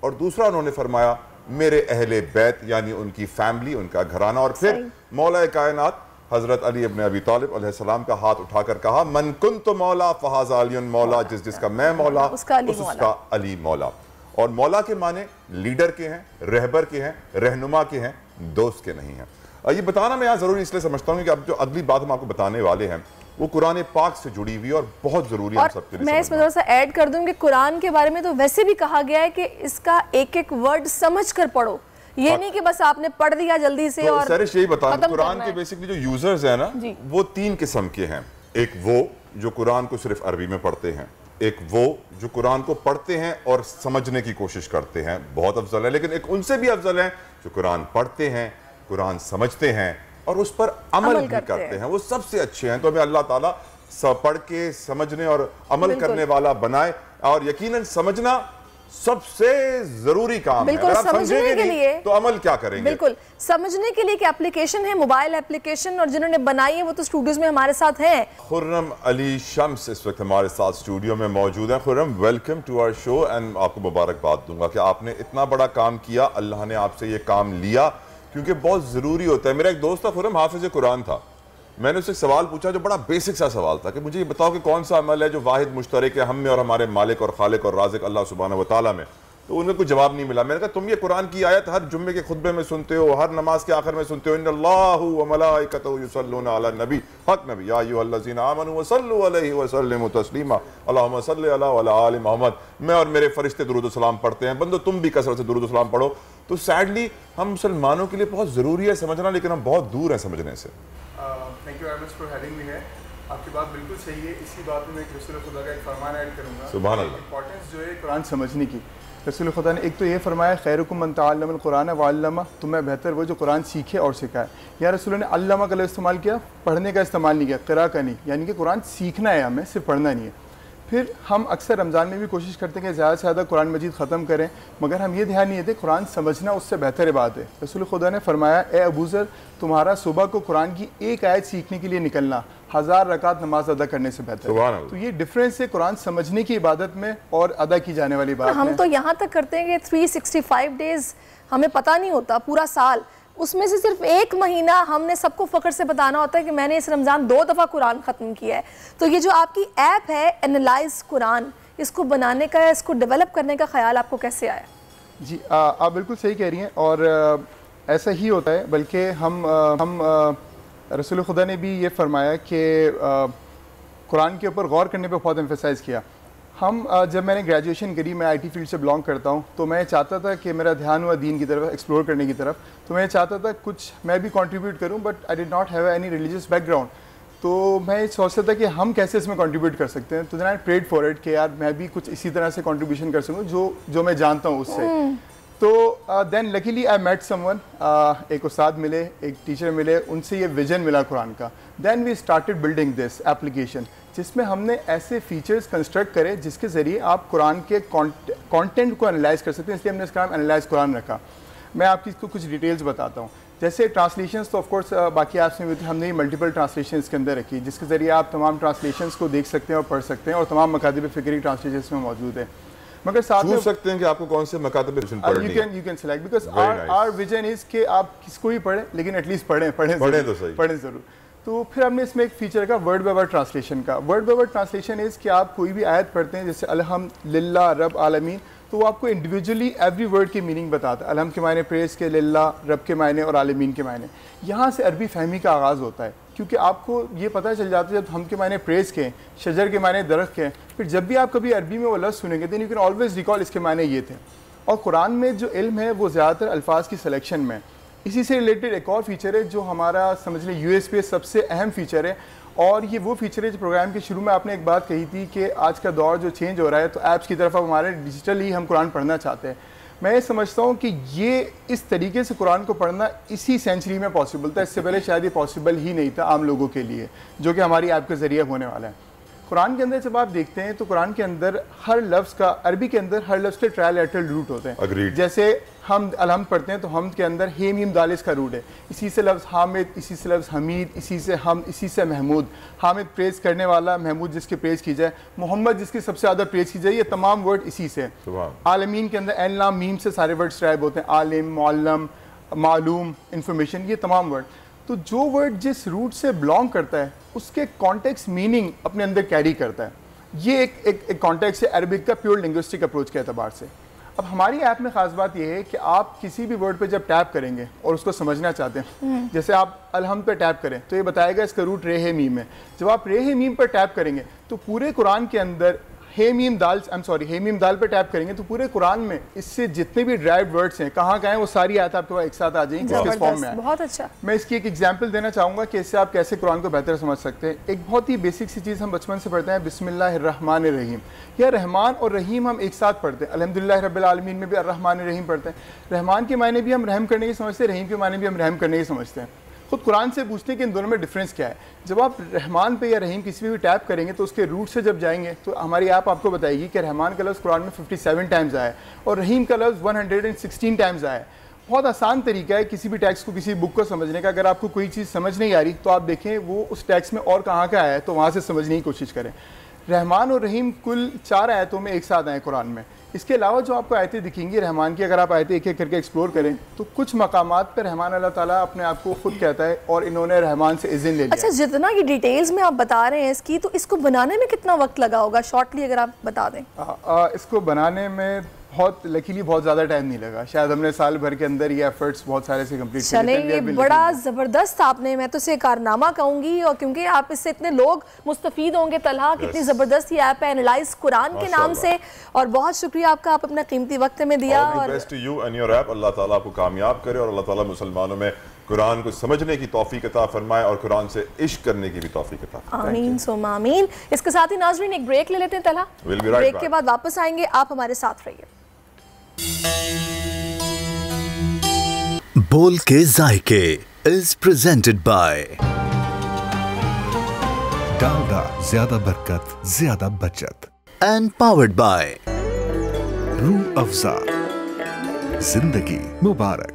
और दूसरा उन्होंने फरमाया मेरे अहले बैत, यानी उनकी फैमिली, उनका घराना। और फिर मौला कायनात हजरत अली इब्न अबी तालिब अलैहिस्सलाम का हाथ उठाकर कहा मन कुन्तु मौला फहाज़ा अलियुन मौला, जिस जिसका मैं मौला उसका अली मौला। और मौला के माने लीडर के हैं, रहबर के हैं, रहनुमा के हैं, दोस्त के नहीं हैं। ये बताना मैं यहाँ जरूरी इसलिए समझता हूँ कि अब जो अगली बात हम आपको बताने वाले हैं वो कुरान पाक से जुड़ी हुई और बहुत जरूरी है हम सबके लिए। मैं इसमें थोड़ा सा ऐड कर दूं कि कुरान के बारे में तो वैसे भी कहा गया है कि इसका एक एक वर्ड समझ कर पढ़ो, ये नहीं कि बस आपने पढ़ दिया जल्दी से। तो और सरिश यही बता, कुरान के बेसिकली जो यूजर्स हैं ना, वो तीन किस्म के हैं। एक वो जो कुरान को सिर्फ अरबी में पढ़ते हैं, एक वो जो कुरान को पढ़ते हैं और समझने की कोशिश करते हैं, बहुत अफजल है। लेकिन एक उनसे भी अफजल है जो कुरान पढ़ते हैं, कुरान समझते हैं और उस पर अमल भी करते हैं, वो सबसे अच्छे हैं। तो हमें अल्लाह ताला पढ़ के समझने और अमल करने वाला बनाए। और यकीनन समझना सबसे जरूरी काम है। अगर आप समझने के लिए तो अमल क्या करेंगे? बिल्कुल, समझने के लिए एक एप्लीकेशन है, मोबाइल एप्लीकेशन, और जिन्होंने बनाई है वो तो स्टूडियोज में हमारे साथ हैं। खुर्रम अली शम्स इस वक्त हमारे साथ स्टूडियो में मौजूद है। Khurram, welcome to our show. And आपको मुबारकबाद दूंगा कि आपने इतना बड़ा काम किया, अल्लाह ने आपसे ये काम लिया, क्योंकि बहुत ज़रूरी होता है। मेरा एक दोस्त था खुर्रम, हाफिज़ कुरान था। मैंने उससे सवाल पूछा जो बड़ा बेसिक सा सवाल था कि मुझे ये बताओ कि कौन सा अमल है जो वाहिद मुश्तरक है हम में और हमारे मालिक और खालिक और राज़िक अल्लाह सुब्हानहू व तआला में। तो उन्हें कोई जवाब नहीं मिला। मैंने कहा तुम ये कुरान की आयत हर जुम्मे के खुतबे में सुनते हो, हर नमाज के आखिर में सुनते हो, इन्नल्लाहु व मलाइकतहु युसल्लूना अला नबी, हक नबी या अय्युहल्लज़ीना आमनू व सल्लु अलैहि व सल्लिमू तस्लीमा, अल्लाहुम्मा सल्लि अला व अला आलि मोहम्मद। मैं और मेरे फरिश्ते दुरूद व सलाम पढ़ते हैं, बंदो तुम भी कसरत से दुरूद व सलाम पढ़ो। तो सैडली हम मुसलमानों के लिए बहुत ज़रूरी है समझना, लेकिन हम बहुत दूर हैं समझने से। Thank you very much for having me here. आपकी बात बिल्कुल सही है। इसी बात में मैं रसूल खुदा का एक फरमान ऐड करूँगा। सुभान अल्लाह। इंपॉर्टेंस जो है कुरान समझने की, रसूल खुदा ने एक तो ये फरमाया खैरुकुम मन तअल्लमल कुरान व अल्लमा, तुम्हें बेहतर वो जो कुरान सीखे और सिखाए। या रसूल ने अल्लमा का इस्तेमाल किया, पढ़ने का इस्तेमाल नहीं किया, क़िरा का नहीं, यानी कि कुरान सीखना है हमें, सिर्फ पढ़ना नहीं है। फिर हम अक्सर रमज़ान में भी कोशिश करते हैं कि ज़्यादा से ज़्यादा कुरान मजीद ख़त्म करें, मगर हम ये ध्यान नहीं देते कुरान समझना उससे बेहतर बात है। रसूल खुदा ने फरमाया ए अबू ज़र, तुम्हारा सुबह को कुरान की एक आयत सीखने के लिए निकलना 1000 रकात नमाज अदा करने से बेहतर है। तो ये डिफरेंस है कुरान समझने की इबादत में और अदा की जाने वाली बात। हम तो यहाँ तक करते हैं कि 365 डेज हमें पता नहीं होता, पूरा साल, उसमें से सिर्फ एक महीना हमने सबको फ़ख्र से बताना होता है कि मैंने इस रमज़ान 2 दफ़ा कुरान ख़त्म किया है। तो ये जो आपकी ऐप है एनालाइज कुरान, इसको बनाने का, इसको डेवलप करने का ख्याल आपको कैसे आया? जी आप बिल्कुल सही कह रही हैं, और ऐसा ही होता है। बल्कि हम रसूल खुदा ने भी ये फरमाया कि कुरान के ऊपर गौर करने पे बहुत एम्फेसाइज़ किया। जब मैंने ग्रेजुएशन करी, मैं आईटी फील्ड से बिलोंग करता हूँ, तो मैं चाहता था कि मेरा ध्यान हुआ दीन की तरफ, एक्सप्लोर करने की तरफ। तो मैं चाहता था कुछ मैं भी कंट्रीब्यूट करूँ, but I did not have any religious background. तो मैं सोचता था कि हम कैसे इसमें कंट्रीब्यूट कर सकते हैं। तो then I prayed for it कि यार मैं भी कुछ इसी तरह से कंट्रीब्यूशन कर सकूँ जो मैं जानता हूँ उससे। तो then luckily I met someone, एक उस्ताद मिले, एक टीचर मिले, उनसे ये विजन मिला कुरान का। Then we started building this application, जिसमें हमने ऐसे फीचर्स कंस्ट्रक्ट करे जिसके ज़रिए आप कुरान के कंटेंट को एनालाइज कर सकते हैं। इसलिए हमने इसका नाम एनालाइज कुरान रखा। मैं आपकी इसको कुछ डिटेल्स बताता हूँ। जैसे ट्रांसलेशंस तो ऑफकोर्स बाकी ऐप्स में भी हमने मल्टीपल ट्रांसलेशन इसके अंदर रखी, जिसके ज़रिए आप तमाम ट्रांसलेशंस को देख सकते हैं और पढ़ सकते हैं, और तमाम मकातिब फ़िक्री ट्रांसलेशन में मौजूद है। मगर साथ में सकते हैं कि आपको कौन से मकातिब पढ़नी है। You can select, because our vision is कि आप किसको भी पढ़ें, लेकिन एटलीस्ट पढ़ें तो सही, पढ़ें ज़रूर। तो फिर हमने इसमें एक फीचर का वर्ड बाय वर्ड ट्रांसलेशन का। Word by word translation is कि आप कोई भी आयत पढ़ते हैं, जैसे अल्हम्दुलिल्लाह रब आलमीन, तो वो आपको इंडिविजुअली एवरी वर्ड के मीनिंग बताता है। अलहम के मायने प्रेस के, लिल्लाह रब के मायने और आलमीन के मायने। यहाँ से अरबी फहमी का आगाज़ होता है, क्योंकि आपको ये पता चल जाता है जब हम के मायने प्रेस के, शजर के मायने दरख्त के, फिर जब भी आप कभी अरबी में वो लफ्ज़ सुनेंगे तो यू कैन ऑलवेज रिकॉल इसके मायने ये थे। और कुरान में जो इल्म है वो ज़्यादातर अल्फाज की सिलेक्शन में। इसी से रिलेटेड एक और फीचर है जो हमारा समझ लें यूएसपी सबसे अहम फीचर है, और ये वो फीचर है जो प्रोग्राम के शुरू में आपने एक बात कही थी कि आज का दौर जो चेंज हो रहा है तो ऐप्स की तरफ अब हमारे डिजिटल ही हम कुरान पढ़ना चाहते हैं। मैं समझता हूँ कि ये इस तरीके से कुरान को पढ़ना इसी सेंचुरी में पॉसिबल था, इससे पहले शायद ये पॉसिबल ही नहीं था आम लोगों के लिए, जो कि हमारी ऐप के ज़रिए होने वाला है। कुरान के अंदर जब आप देखते हैं तो कुरान के अंदर हर लफ्ज़ का, अरबी के अंदर हर लफ्ज़ के ट्रायलैटरल रूट होते हैं। जैसे हम अलहम्द पढ़ते हैं तो हमद के अंदर हे मीम दाल इसका रूट है, इसी से लफ्ज़ हामिद, इसी से लफ्ज़ हमीद, इसी से हम, इसी से महमूद। हामिद प्रेज़ करने वाला, महमूद जिसकी प्रेज़ की जाए, मोहम्मद जिसकी सबसे ज़्यादा प्रेज़ की जाए, ये तमाम वर्ड इसी से। आलमीन के अंदर एन लाम मीम से सारे वर्ड स्ट्राइब होते हैं, आलिम, मुअल्लम, मालूम, इंफॉर्मेशन, ये तमाम वर्ड। तो जो वर्ड जिस रूट से बिलोंग करता है उसके कॉन्टेक्स्ट मीनिंग अपने अंदर कैरी करता है। ये एक कॉन्टेक्स्ट है अरबिक का प्योर लिंग्विस्टिक अप्रोच के एतबार से। अब हमारी ऐप में ख़ास बात यह है कि आप किसी भी वर्ड पे जब टैप करेंगे और उसको समझना चाहते हैं, जैसे आप अलहम पे टैप करें तो ये बताएगा इसका रूट रे हे मीम है। जब आप रे हे मीम पर टैप करेंगे तो पूरे कुरान के अंदर हे मीम दाल पे टैप करेंगे तो पूरे कुरान में इससे जितने भी ड्राइव्ड वर्ड्स हैं कहाँ हैं वो सारी आयत आपके पास एक साथ आ जाएंगी, किस फॉर्म में है। बहुत अच्छा। मैं इसकी एक एग्जांपल देना चाहूँगा कि इससे आप कैसे कुरान को बेहतर समझ सकते हैं। एक बहुत ही बेसिक सी चीज़ हम बचपन से पढ़ते हैं, बिस्मिल्लाहिर्रहमानिर्रहीम। या रहमान और रहीम हम एक साथ पढ़ते हैं। अल्हम्दुलिल्लाह रब्बिल आलमीन में भी अर्रहमान रहीम पढ़ते हैं। रहमान के मायने भी हम रहम करने की समझते हैं, रहीम के मायने भी हम रहम करने की समझते हैं। खुद कुरान से पूछते हैं कि इन दोनों में डिफरेंस क्या है। जब आप रहमान पे या रहीम किसी भी टैप करेंगे तो उसके रूट से जब जाएंगे तो हमारी ऐप आपको बताएगी कि रहमान का लफ्ज़ कुरान में 57 टाइम्स आया है और रहीम का लफ्ज़ 116 टाइम्स आया है। बहुत आसान तरीका है किसी भी टैक्स को, किसी बुक को समझने का। अगर आपको कोई चीज़ समझ नहीं आ रही तो आप देखें वो उस टैक्स में और कहाँ का आया है तो वहाँ से समझने की कोशिश करें। रहमान और रहीम कुल 4 आयतों में एक साथ आए कुरान में। इसके अलावा जो आपको आयतें दिखेंगी रहमान की, अगर आप आयतें एक एक करके एक्सप्लोर करें तो कुछ मकामात पर रहमान अल्लाह ताला अपने आप को खुद कहता है और इन्होंने रहमान से इज़्न ले लिया। अच्छा, जितना की डिटेल्स में आप बता रहे हैं इसकी, तो इसको बनाने में कितना वक्त लगा होगा शॉर्टली अगर आप बता दें? इसको बनाने में बहुत लकीली बहुत ज़्यादा टाइम नहीं लगा। शायद हमने साल भर के अंदर ये एफर्ट्स बहुत सारे से कंप्लीट चले। ये बड़ा ज़बरदस्त आपने, मैं तो इसे कारनामा कहूँगी, और क्योंकि आप इससे इतने लोग मुस्तफ़ीद होंगे। तलहा, कितनी ज़बरदस्त ये ऐप है एनालाइज कुरान के नाम से, और बहुत शुक्रिया आपका, आप अपना कीमती वक्त में दिया। और best to you and your app. अल्लाह ताला आपको कामयाब करे और अल्लाह ताला मुसलमानों में कुरान को समझने की तौफीक अता फरमाए और कुरान से इश्क करने की भी तौफीक अता फरमाए। आमीन सुम्मा आमीन। इसके साथ ही नाज़रीन एक ब्रेक ले लेते हैं तलहा, ब्रेक के बाद वापस आएंगे, आप हमारे साथ रहिए। बोल के जायके इज प्रेजेंटेड बाय डालडा, ज्यादा बरकत ज्यादा बचत, and powered by Rooh Afza, जिंदगी मुबारक।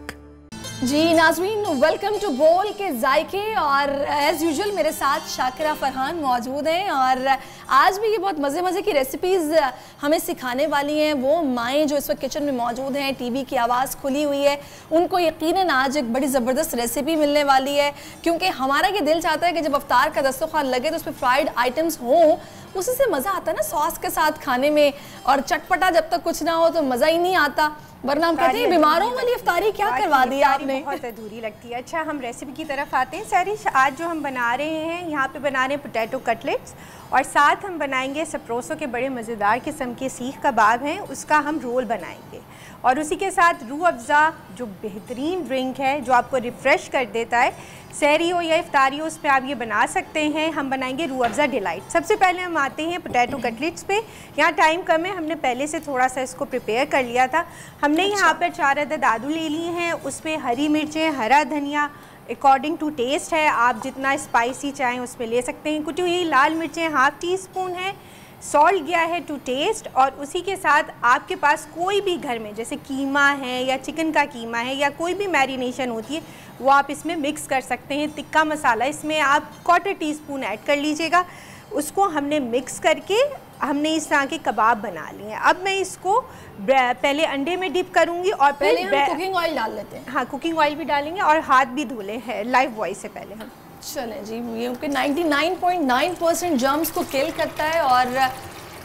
जी नाज़रीन, वेलकम टू बोल के जायके, और एज़ यूजुअल मेरे साथ शाकिरा फरहान मौजूद हैं, और आज भी ये बहुत मज़े की रेसिपीज़ हमें सिखाने वाली हैं। वो माएँ जो इस वक्त किचन में मौजूद हैं, टीवी की आवाज़ खुली हुई है, उनको यकीनन आज एक बड़ी ज़बरदस्त रेसिपी मिलने वाली है, क्योंकि हमारा ये दिल चाहता है कि जब अफ्तार का दस्तरखान लगे तो उस पर फ्राइड आइटम्स हों, उसी से मज़ा आता है ना सॉस के साथ खाने में, और चटपटा जब तक कुछ ना हो तो मज़ा ही नहीं आता। वरना हम कहते हैं बीमारों वाली इफ्तारी क्या करवा दी आपने, बहुत अधूरी लगती है। अच्छा, हम रेसिपी की तरफ आते हैं। सैरिश, आज जो हम बना रहे हैं, यहाँ पे बना रहे हैं पोटैटो कटलेट्स, और साथ हम बनाएंगे सप्रोसो के बड़े मज़ेदार किस्म के सीख कबाब हैं, उसका हम रोल बनाएंगे, और उसी के साथ रूह अफ़ज़ा जो बेहतरीन ड्रिंक है जो आपको रिफ़्रेश कर देता है, सहरी हो या इफ्तारी हो, उस पर आप ये बना सकते हैं। हम बनाएंगे रूह अफ़ज़ा डिलाइट। सबसे पहले हम आते हैं पोटैटो कटलेट्स पे। यहाँ टाइम कम है, हमने पहले से थोड़ा सा इसको प्रिपेयर कर लिया था। हमने यहाँ पर 4 अदद आलू ले लिए हैं, उसमें हरी मिर्चें, हरा धनिया अकॉर्डिंग टू टेस्ट है, आप जितना स्पाइसी चाहें उसमें ले सकते हैं। कुटी हुई लाल मिर्चें ½ टीस्पून है, सॉल्ट गया है टू टेस्ट, और उसी के साथ आपके पास कोई भी घर में जैसे कीमा है या चिकन का कीमा है या कोई भी मैरिनेशन होती है वो आप इसमें मिक्स कर सकते हैं। तिक्का मसाला इसमें आप 1/4 टीस्पून ऐड कर लीजिएगा। उसको हमने मिक्स करके हमने इस तरह के कबाब बना लिए हैं। अब मैं इसको पहले अंडे में डिप करूंगी और पहले हम कुकिंग ऑयल डाल लेते हैं। हाँ, कुकिंग ऑयल भी डालेंगे और हाथ भी धुले हैं लाइव बॉय से पहले हम। चलें जी, ये 99.9% जर्म्स को किल करता है, और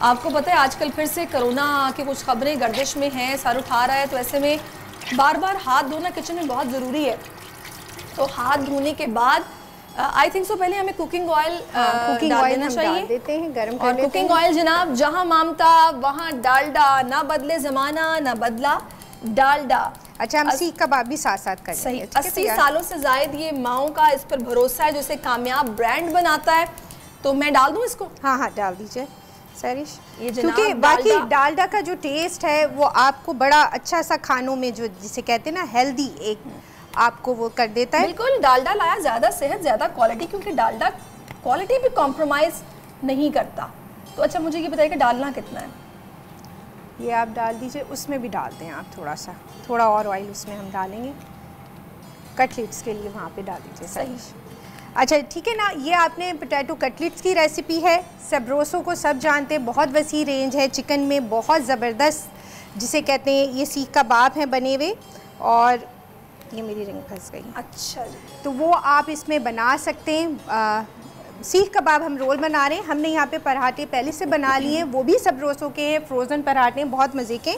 आपको पता है आजकल फिर से कोरोना की कुछ खबरें गर्दिश में हैं, सर उठा रहा है, तो ऐसे में बार बार हाथ धोना किचन में बहुत ज़रूरी है। तो हाथ धोने के बाद आई थिंक सो पहले हमें कुकिंग ऑयल डाल देना चाहिए, देते हैं गरम कर और लेते हैं। कुकिंग ऑयल जनाब जहाँ मामता वहाँ डालडा, ना बदले ज़माना ना बदला डालडा। अच्छा, हम सीख कबाब भी साथ साथ करेंगे। सही, 80 सालों से ज़ायद ये माओं का इस पर भरोसा है जो इसे कामयाब ब्रांड बनाता है। तो मैं डाल दूँ इसको? हाँ हाँ डाल दीजिए सरिश, ये क्योंकि बाकी डालडा का जो टेस्ट है वो आपको बड़ा अच्छा सा खानों में जो जिसे कहते हैं ना हेल्दी एक आपको वो कर देता है। बिल्कुल, डालडा लाया ज़्यादा सेहत ज़्यादा क्वालिटी, क्योंकि डालडा क्वालिटी भी कॉम्प्रोमाइज़ नहीं करता। तो अच्छा मुझे ये बताइए कि डालना कितना है? ये आप डाल दीजिए, उसमें भी डाल दें आप थोड़ा और ऑयल उसमें हम डालेंगे, कटलेट्स के लिए वहाँ पे डाल दीजिए। सही। अच्छा ठीक है ना, ये आपने पोटैटो कटलेट्स की रेसिपी है। सब्रोसो को सब जानते हैं, बहुत वसी रेंज है चिकन में, बहुत ज़बरदस्त जिसे कहते हैं ये सीख कबाब हैं बने हुए। और ये मेरी रिंग फंस गई। अच्छा जी, तो वो आप इसमें बना सकते हैं। सीख कबाब हम रोल बना रहे हैं, हमने यहाँ पे पराठे पहले से बना लिए हैं, वो भी सब्रोसो के हैं, फ्रोज़न पराठे बहुत मज़े के,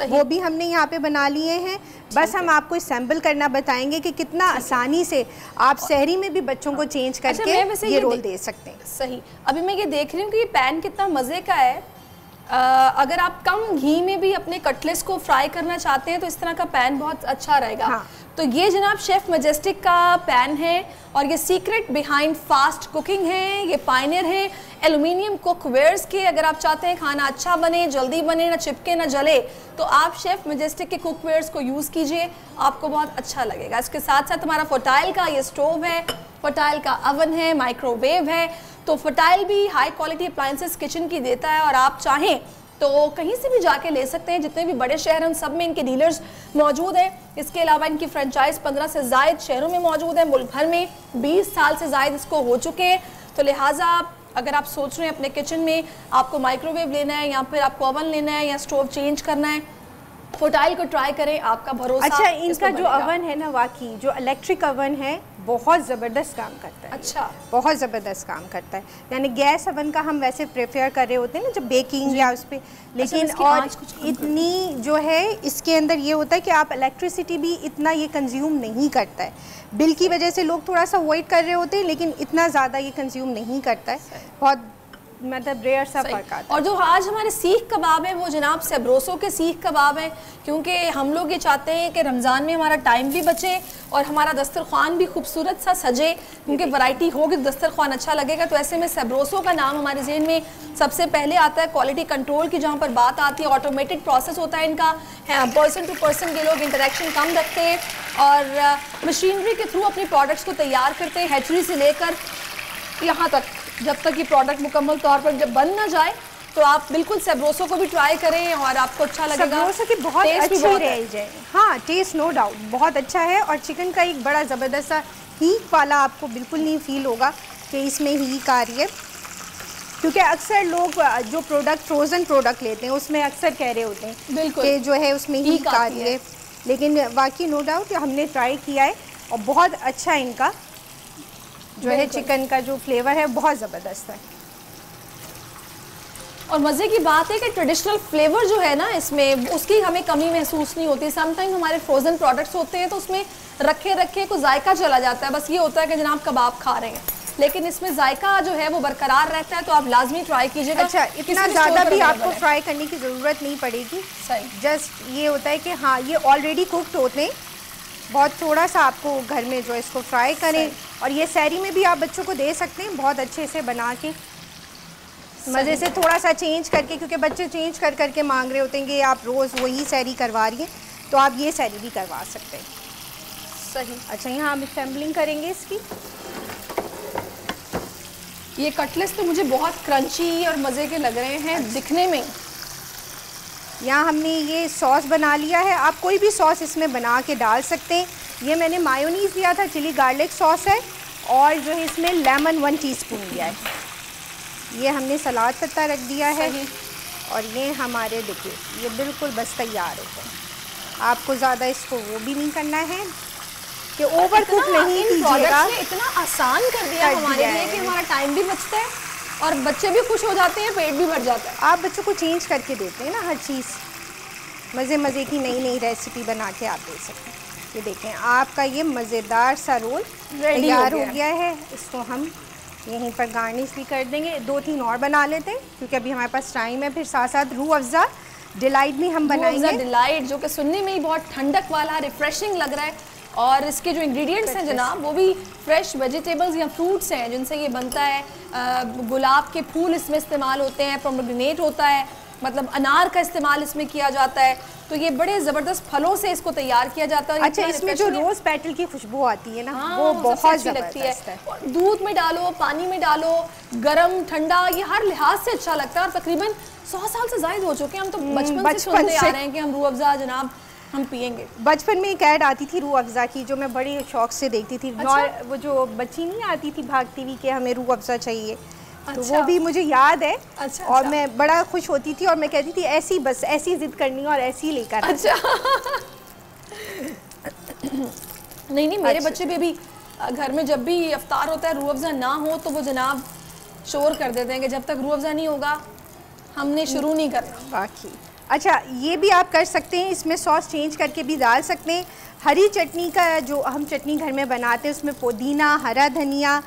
वो भी हमने यहाँ पे बना लिए हैं। बस हम आपको असेंबल करना बताएंगे कि कितना आसानी से आप सहरी में भी बच्चों को चेंज करके ये रोल दे सकते हैं। सही। अभी मैं ये देख रही हूँ कि ये पैन कितना मज़े का है। अगर आप कम घी में भी अपने कटलेट्स को फ्राई करना चाहते हैं तो इस तरह का पैन बहुत अच्छा रहेगा। हाँ। तो ये जनाब शेफ़ मैजेस्टिक का पैन है और ये सीक्रेट बिहाइंड फास्ट कुकिंग है, ये पायनियर है एल्युमिनियम कुकवेयर्स के। अगर आप चाहते हैं खाना अच्छा बने, जल्दी बने, ना चिपके ना जले, तो आप शेफ़ मैजेस्टिक के कुकवेयर्स को यूज़ कीजिए, आपको बहुत अच्छा लगेगा। इसके साथ साथ हमारा फर्टाइल का ये स्टोव है, फर्टाइल का अवन है, माइक्रोवेव है। तो फर्टाइल भी हाई क्वालिटी अप्लायंसेस किचन की देता है और आप चाहें तो कहीं से भी जाके ले सकते हैं, जितने भी बड़े शहर हैं उन सब में इनके डीलर्स मौजूद हैं। इसके अलावा इनकी फ्रेंचाइज 15 से ज़ायद शहरों में मौजूद है, मुल्क भर में 20 साल से ज़ायद इसको हो चुके हैं। तो लिहाजा अगर आप सोच रहे हैं अपने किचन में आपको माइक्रोवेव लेना है या फिर आपको ओवन लेना है या स्टोव चेंज करना है, फर्टाइल को ट्राई करें, आपका भरोसा। अच्छा, इनका जो अवन है ना, वाकई जो इलेक्ट्रिक अवन है बहुत ज़बरदस्त काम करता है। अच्छा, बहुत ज़बरदस्त काम करता है। यानी गैस अवन का हम वैसे प्रेफर कर रहे होते हैं ना जब बेकिंग या उस पर, लेकिन और इतनी जो है इसके अंदर ये होता है कि आप इलेक्ट्रिसिटी भी इतना ये कंज्यूम नहीं करता है। बिल की वजह से लोग थोड़ा सा अवॉइड कर रहे होते हैं, लेकिन इतना ज़्यादा ये कंज्यूम नहीं करता है। बहुत मतलब रेयर सा फर्क आता है। और जो आज हमारे सीख कबाब है वो जनाब सब्रोसो के सीख कबाब हैं, क्योंकि हम लोग ये चाहते हैं कि रमज़ान में हमारा टाइम भी बचे और हमारा दस्तरखान भी खूबसूरत सा सजे, क्योंकि वैरायटी होगी तो दस्तरखान अच्छा लगेगा। तो ऐसे में सब्रोसो का नाम हमारे ज़हन में सबसे पहले आता है। क्वालिटी कंट्रोल की जहाँ पर बात आती है, ऑटोमेटेड प्रोसेस होता है इनका, पर्सन टू पर्सन के लोग इंटरेक्शन कम रखते हैं और मशीनरी के थ्रू अपनी प्रोडक्ट्स को तैयार करते हैं, हैचरी से लेकर यहाँ तक, जब तक ये प्रोडक्ट मुकम्मल तौर पर जब बन ना जाए। तो आप बिल्कुल सब्रोसो को भी ट्राई करें और आपको अच्छा लगेगा। सब्रोसो की बहुत अच्छी रेंज है। हाँ, टेस्ट नो डाउट बहुत अच्छा है और चिकन का एक बड़ा ज़बरदस्त सा हीट वाला आपको बिल्कुल नहीं फील होगा कि इसमें हीट आ रही है, क्योंकि अक्सर लोग जो प्रोडक्ट फ्रोज़न प्रोडक्ट लेते हैं उसमें अक्सर कह रहे होते हैं बिल्कुल कि जो है उसमें हीट आ रही है, लेकिन वाकई नो डाउट हमने ट्राई किया है और बहुत अच्छा इनका जो है चिकन का जो फ्लेवर है बहुत ज़बरदस्त है। और मज़े की बात है कि ट्रेडिशनल फ्लेवर जो है ना इसमें, उसकी हमें कमी महसूस नहीं होती। समटाइम हमारे फ्रोज़न प्रोडक्ट्स होते हैं तो उसमें रखे रखे को जायका चला जाता है, बस ये होता है कि जनाब कबाब खा रहे हैं, लेकिन इसमें जायका जो है वो बरकरार रहता है। तो आप लाजमी ट्राई कीजिएगा। अच्छा, इतना ज़्यादा भी आपको फ्राई करने की ज़रूरत नहीं पड़ेगी। सही, जस्ट ये होता है कि हाँ ये ऑलरेडी कुक्ड होते हैं, बहुत थोड़ा सा आपको घर में जो इसको फ्राई करें और ये सहरी में भी आप बच्चों को दे सकते हैं बहुत अच्छे से बना के, मज़े से थोड़ा सा चेंज करके, क्योंकि बच्चे चेंज कर करके मांग रहे होते हैं कि आप रोज़ वही सहरी करवा रही हैं, तो आप ये सहरी भी करवा सकते हैं। सही। अच्छा, यहाँ हम असेंबलिंग करेंगे इसकी। ये कटलेट्स तो मुझे बहुत क्रंची और मज़े के लग रहे हैं दिखने में। यहाँ हमने ये सॉस बना लिया है, आप कोई भी सॉस इसमें बना के डाल सकते हैं। ये मैंने मायोनीज़ लिया था, चिली गार्लिक सॉस है, और जो है इसमें लेमन 1 टीस्पून लिया है। ये हमने सलाद पत्ता रख दिया है और ये हमारे देखिए ये बिल्कुल बस तैयार होते हैं। आपको ज़्यादा इसको वो भी नहीं करना है कि ओवर कुक नहीं कीजिएगा। इतना आसान कर दिया हमारे लिए कि हमारा टाइम भी बचता है और बच्चे भी खुश हो जाते हैं, पेट भी भर जाता है। आप बच्चों को चेंज करके देते हैं ना हर चीज़, मज़े मज़े की नई नई रेसिपी बना के आप दे सकते हैं। ये देखें आपका ये मज़ेदार सा रोल तैयार हो गया है। इसको हम यहीं पर गार्निश भी कर देंगे। 2-3 और बना लेते हैं क्योंकि अभी हमारे पास टाइम है। फिर साथ साथ रूह अफ़ज़ा डिलाइट भी हम बनाएंगे। डिलाइट जो कि सुनने में ही बहुत ठंडक वाला, रिफ्रेशिंग लग रहा है, और इसके जो इंग्रेडिएंट्स हैं जनाब वो भी फ्रेश वेजिटेबल्स या फ्रूट्स हैं जिनसे ये बनता है। गुलाब के फूल इसमें इस्तेमाल होते हैं, पोमेग्रेनेट होता है, मतलब अनार का इस्तेमाल इसमें किया जाता है। तो ये बड़े ज़बरदस्त फलों से इसको तैयार किया जाता है। अच्छा, इसमें जो रोज़ पेटल की खुशबू आती है ना, वो बहुत अच्छी लगती है। दूध में डालो, पानी में डालो, गरम ठंडा, ये हर लिहाज से अच्छा लगता है। और तकरीबन 100 साल से ज़ायद हो चुके हैं, हम तो बचपन से सुनते आ रहे हैं कि हम रूह अफ़ज़ा जनाब हम पियेंगे। बचपन में एक ऐड आती थी रूह अफ़ज़ा की जो मैं बड़ी शौक से देखती थी। अच्छा? वो जो बच्ची नहीं आती थी भागती हुई कि हमें रूह अफ़ज़ा चाहिए। अच्छा। तो वो भी मुझे याद है। अच्छा, और मैं बड़ा खुश होती थी और मैं कहती थी ऐसी बस ऐसी जिद करनी और ऐसी लेकर। अच्छा नहीं मेरे बच्चे भी अभी घर में जब भी इफ्तार होता है रूह अफ़ज़ा ना हो तो वो जनाब शोर कर देते हैं कि जब तक रूह अफ़ज़ा नहीं होगा हमने शुरू नहीं करना। बाकी अच्छा ये भी आप कर सकते हैं, इसमें सॉस चेंज करके भी डाल सकते हैं। हरी चटनी का जो हम चटनी घर में बनाते हैं उसमें पुदीना, हरा धनिया,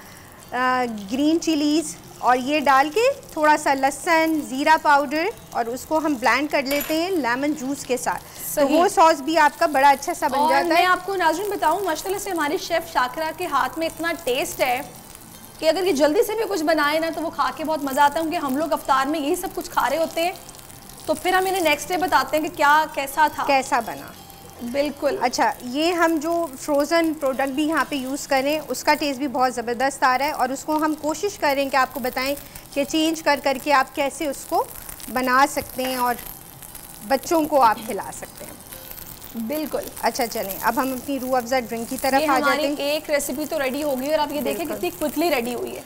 ग्रीन चिलीज़ और ये डाल के थोड़ा सा लहसुन, ज़ीरा पाउडर और उसको हम ब्लेंड कर लेते हैं लेमन जूस के साथ। तो वो सॉस भी आपका बड़ा अच्छा सा बन जाता है। मैं आपको नाज़रीन बताऊं, माशाल्लाह से हमारी शेफ़ शाकिरा के हाथ में इतना टेस्ट है कि अगर ये जल्दी से भी कुछ बनाए ना तो वो खा के बहुत मज़ा आता है। क्योंकि हम लोग अफ्तार में यही सब कुछ खा रहे होते हैं तो फिर हम इन्हें नेक्स्ट डे बताते हैं कि क्या कैसा था, कैसा बना। बिल्कुल। अच्छा, ये हम जो फ्रोज़न प्रोडक्ट भी यहाँ पे यूज़ करें उसका टेस्ट भी बहुत ज़बरदस्त आ रहा है और उसको हम कोशिश करें कि आपको बताएं कि चेंज कर करके आप कैसे उसको बना सकते हैं और बच्चों को आप खिला सकते हैं। बिल्कुल। अच्छा चलें, अब हम अपनी रूह अफ़ज़ा ड्रिंक की तरफ आ जाते हैं। एक रेसिपी तो रेडी हो गई और आप ये देखें कितनी क्विकली रेडी हुई है।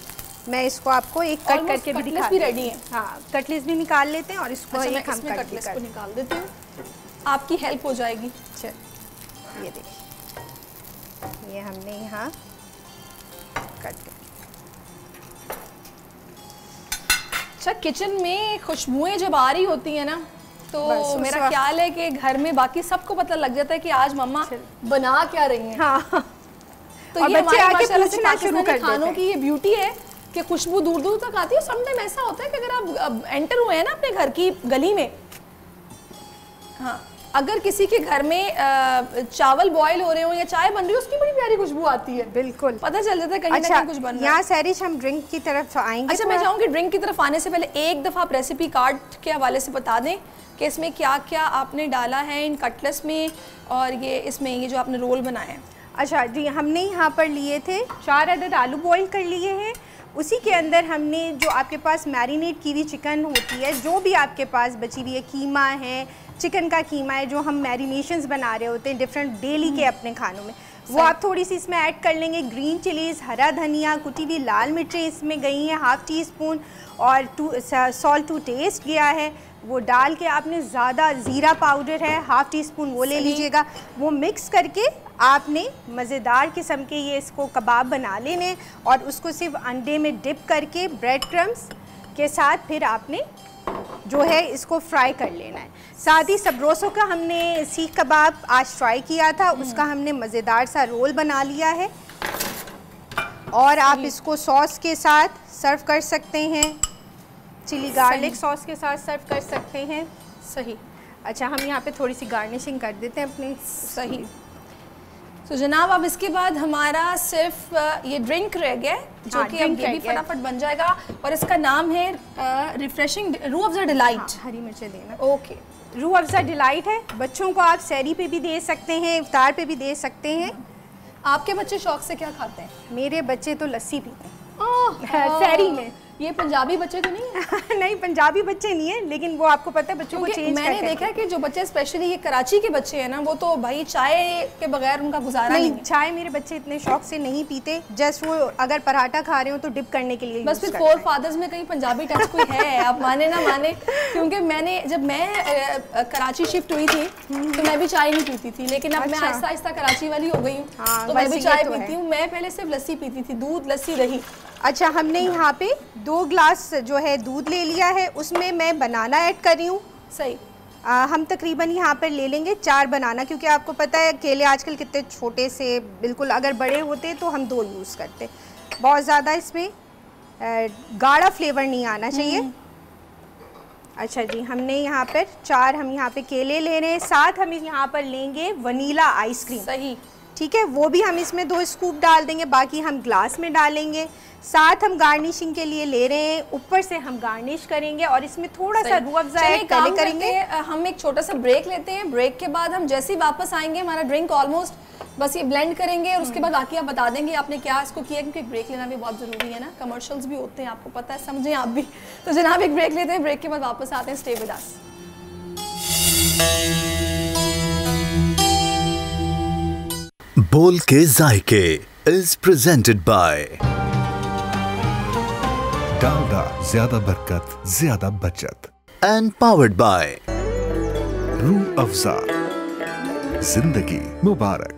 मैं इसको आपको एक कट करके भी दिखा रेडी है। हाँ, कटलेट्स भी निकाल लेते हैं और इसको एक हम कटलेट्स को निकाल देते हैं, आपकी हेल्प हो जाएगी। चल ये देखिए, ये हमने यहाँ कट कर। अच्छा, किचन में खुशबुएं जब आ रही होती है ना तो मेरा ख्याल है कि घर में बाकी सबको पता लग जाता है कि आज मम्मा बना क्या रही हैं। हाँ। तो ये बच्चे आके पूछना शुरू कर खानों की ये ब्यूटी है कि खुशबू दूर दूर तक आती है। समटाइम ऐसा होता है कि अगर आप एंटर हुए हैं ना अपने घर की गली में, हाँ, अगर किसी के घर में चावल बॉईल हो रहे हो या चाय बन रही हो उसकी बड़ी प्यारी खुशबू आती है। बिल्कुल पता चल जाता है कहीं ना कहीं कुछ बन रहा है। यहाँ सैरिश हम ड्रिंक की तरफ आएंगे। अच्छा, मैं चाहूँगी ड्रिंक की तरफ आने से पहले एक दफ़ा आप रेसिपी कार्ड के हवाले से बता दें कि इसमें क्या क्या आपने डाला है इन कटलेट्स में और ये इसमें ये जो आपने रोल बनाए हैं। अच्छा जी, हमने यहाँ पर लिए थे 4 अदद आलू बॉईल कर लिए हैं। उसी के अंदर हमने जो आपके पास मैरिनेट की हुई चिकन होती है, जो भी आपके पास बची हुई है, कीमा है, चिकन का कीमा है, जो हम मैरिनेशंस बना रहे होते हैं डिफरेंट डेली के अपने खानों में, वो आप थोड़ी सी इसमें ऐड कर लेंगे। ग्रीन चिलीज़, हरा धनिया, कुटी हुई लाल मिर्चें इसमें गई हैं 1/2 टीस्पून और सॉल्ट टू टेस्ट गया है वो डाल के आपने, ज़्यादा ज़ीरा पाउडर है 1/2 टीस्पून वो ले लीजिएगा। वो मिक्स करके आपने मज़ेदार किस्म के ये इसको कबाब बना लेने और उसको सिर्फ अंडे में डिप करके ब्रेड क्रम्स के साथ फिर आपने जो है इसको फ्राई कर लेना है। साथ ही सबरोसों का हमने सीख कबाब आज ट्राई किया था, उसका हमने मज़ेदार सा रोल बना लिया है और आप इसको सॉस के साथ सर्व कर सकते हैं, चिली गार्लिक सॉस के साथ सर्व कर सकते हैं। सही। अच्छा, हम यहाँ पे थोड़ी सी गार्निशिंग कर देते हैं अपने। सही। तो जनाब अब इसके बाद हमारा सिर्फ ये ड्रिंक रह गया जो कि अब ये भी फटाफट बन जाएगा और इसका नाम है रिफ्रेशिंग रूह अफ़ज़ा डिलाइट। हरी मिर्चें देना। ओके, रूह अफ़ज़ा डिलाइट है। बच्चों को आप सहरी पे भी दे सकते हैं, इफ्तार पे भी दे सकते हैं। आपके बच्चे शौक से क्या खाते हैं? मेरे बच्चे तो लस्सी पीते हैं सहरी में। ये पंजाबी बच्चे तो नहीं है? नहीं, पंजाबी बच्चे नहीं है, लेकिन वो आपको पता है बच्चों को चेंज मैंने देखा है कि जो बच्चे स्पेशली ये कराची के बच्चे हैं ना, वो तो भाई चाय के बगैर उनका गुजारा नहीं। चाय मेरे बच्चे इतने शौक से नहीं पीते, जस्ट वो अगर पराठा खा रहे हो तो डिप करने के लिए। बस फिर फोर फादर्स में कहीं पंजाबी टच कोई है, आप माने ना माने, क्योंकि मैंने जब मैं कराची शिफ्ट हुई थी तो मैं भी चाय नहीं पीती थी, लेकिन अब मैं आहिस्ता आहिस्ता कराची वाली हो गई हूँ तो मैं भी चाय पीती हूँ। मैं पहले सिर्फ लस्सी पीती थी, दूध, लस्सी, दही, अच्छा, हमने यहाँ पे 2 ग्लास जो है दूध ले लिया है, उसमें मैं बनाना ऐड कर रही हूँ। सही। हम तकरीबन यहाँ पर ले लेंगे 4 बनाना, क्योंकि आपको पता है केले आजकल कितने छोटे से, बिल्कुल अगर बड़े होते तो हम 2 यूज़ करते। बहुत ज़्यादा इसमें गाढ़ा फ्लेवर नहीं आना चाहिए। अच्छा जी, हमने यहाँ पर 4 हम यहाँ पे केले ले रहे हैं, साथ हम यहाँ पर लेंगे वनीला आइसक्रीम। सही, ठीक है, वो भी हम इसमें 2 स्कूप डाल देंगे, बाकी हम ग्लास में डालेंगे। साथ हम गार्निशिंग के लिए ले रहे हैं, ऊपर से हम गार्निश करेंगे और इसमें थोड़ा सा रूह अफ़ज़ा ऐड करेंगे। हम एक छोटा सा ब्रेक लेते हैं, ब्रेक के बाद हम जैसे ही वापस आएंगे हमारा ड्रिंक ऑलमोस्ट बस ये ब्लेंड करेंगे और उसके बाद बाकी आप बता देंगे आपने क्या इसको किया, क्योंकि ब्रेक लेना भी बहुत ज़रूरी है ना, कमर्शियल्स भी होते हैं आपको पता है, समझें आप भी। तो जनाब एक ब्रेक लेते हैं, ब्रेक के बाद वापस आते हैं, स्टे विद अस। बोल के जायके इज प्रेजेंटेड बाय डालडा, ज्यादा बरकत ज्यादा बचत। And powered by Rooh Afza, जिंदगी मुबारक।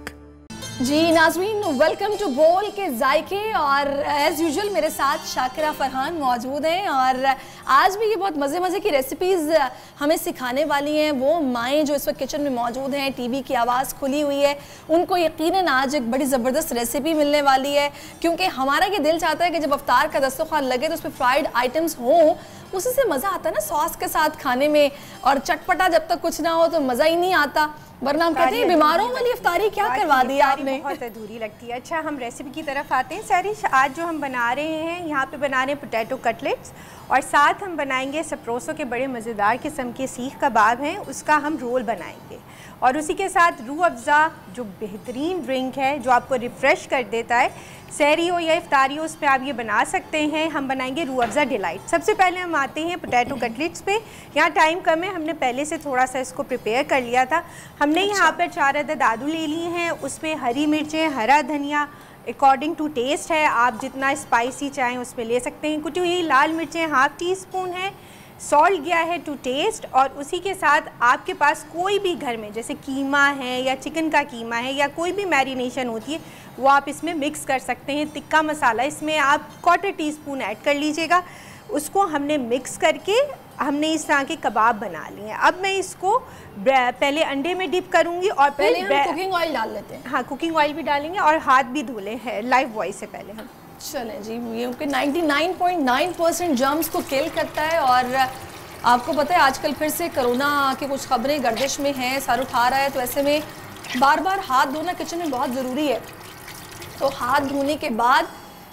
जी नाज़रीन, वेलकम टू बोल के जायके। और एज़ यूजुअल मेरे साथ शाकिरा फरहान मौजूद हैं और आज भी ये बहुत मज़े की रेसिपीज़ हमें सिखाने वाली हैं। वो माएँ जो इस वक्त किचन में मौजूद हैं, टीवी की आवाज़ खुली हुई है, उनको यकीनन आज एक बड़ी ज़बरदस्त रेसिपी मिलने वाली है, क्योंकि हमारा ये दिल चाहता है कि जब अफ्तार का दस्तरखान लगे तो उसमें फ्राइड आइटम्स हों, उसी से मज़ा आता है ना सॉस के साथ खाने में, और चटपटा जब तक कुछ ना हो तो मज़ा ही नहीं आता, वरना हम कहते हैं बीमारों वाली इफ्तारी क्या करवा दी आपने, बहुत अधूरी लगती है। अच्छा, हम रेसिपी की तरफ आते हैं। सैरिश, आज जो हम बना रहे हैं, यहाँ पे बना रहे हैं पोटैटो कटलेट्स और साथ हम बनाएंगे सप्रोसो के बड़े मज़ेदार किस्म के सीख कबाब हैं, उसका हम रोल बनाएंगे और उसी के साथ रूह अफ़ज़ा जो बेहतरीन ड्रिंक है जो आपको रिफ़्रेश कर देता है, सहरी हो या इफ्तारी हो, उस पर आप ये बना सकते हैं। हम बनाएंगे रूह अफ़ज़ा डिलाइट। सबसे पहले हम आते हैं पोटैटो कटलेट्स पे। यहाँ टाइम कम है, हमने पहले से थोड़ा सा इसको प्रिपेयर कर लिया था। हमने यहाँ पर 4 अदद आलू ले लिए हैं, उसमें हरी मिर्चें, हरा धनिया अकॉर्डिंग टू टेस्ट है, आप जितना स्पाइसी चाहें उसमें ले सकते हैं। कुटी हुई लाल मिर्चें ½ टीस्पून है, सॉल्ट गया है टू टेस्ट, और उसी के साथ आपके पास कोई भी घर में जैसे कीमा है या चिकन का कीमा है या कोई भी मैरिनेशन होती है वो आप इसमें मिक्स कर सकते हैं। तिक्का मसाला इसमें आप 1/4 टीस्पून ऐड कर लीजिएगा। उसको हमने मिक्स करके हमने इस तरह के कबाब बना लिए हैं। अब मैं इसको पहले अंडे में डिप करूंगी और पहले हम कुकिंग ऑयल डाल लेते हैं। हाँ, कुकिंग ऑयल भी डालेंगे और हाथ भी धुले हैं लाइव बॉय से पहले हम। चलें जी, ये 99.9% जर्म्स को किल करता है और आपको पता है आजकल फिर से कोरोना की कुछ खबरें गर्दिश में हैं, सर उठा रहा है, तो ऐसे में बार बार हाथ धोना किचन में बहुत ज़रूरी है। तो हाथ धोने के बाद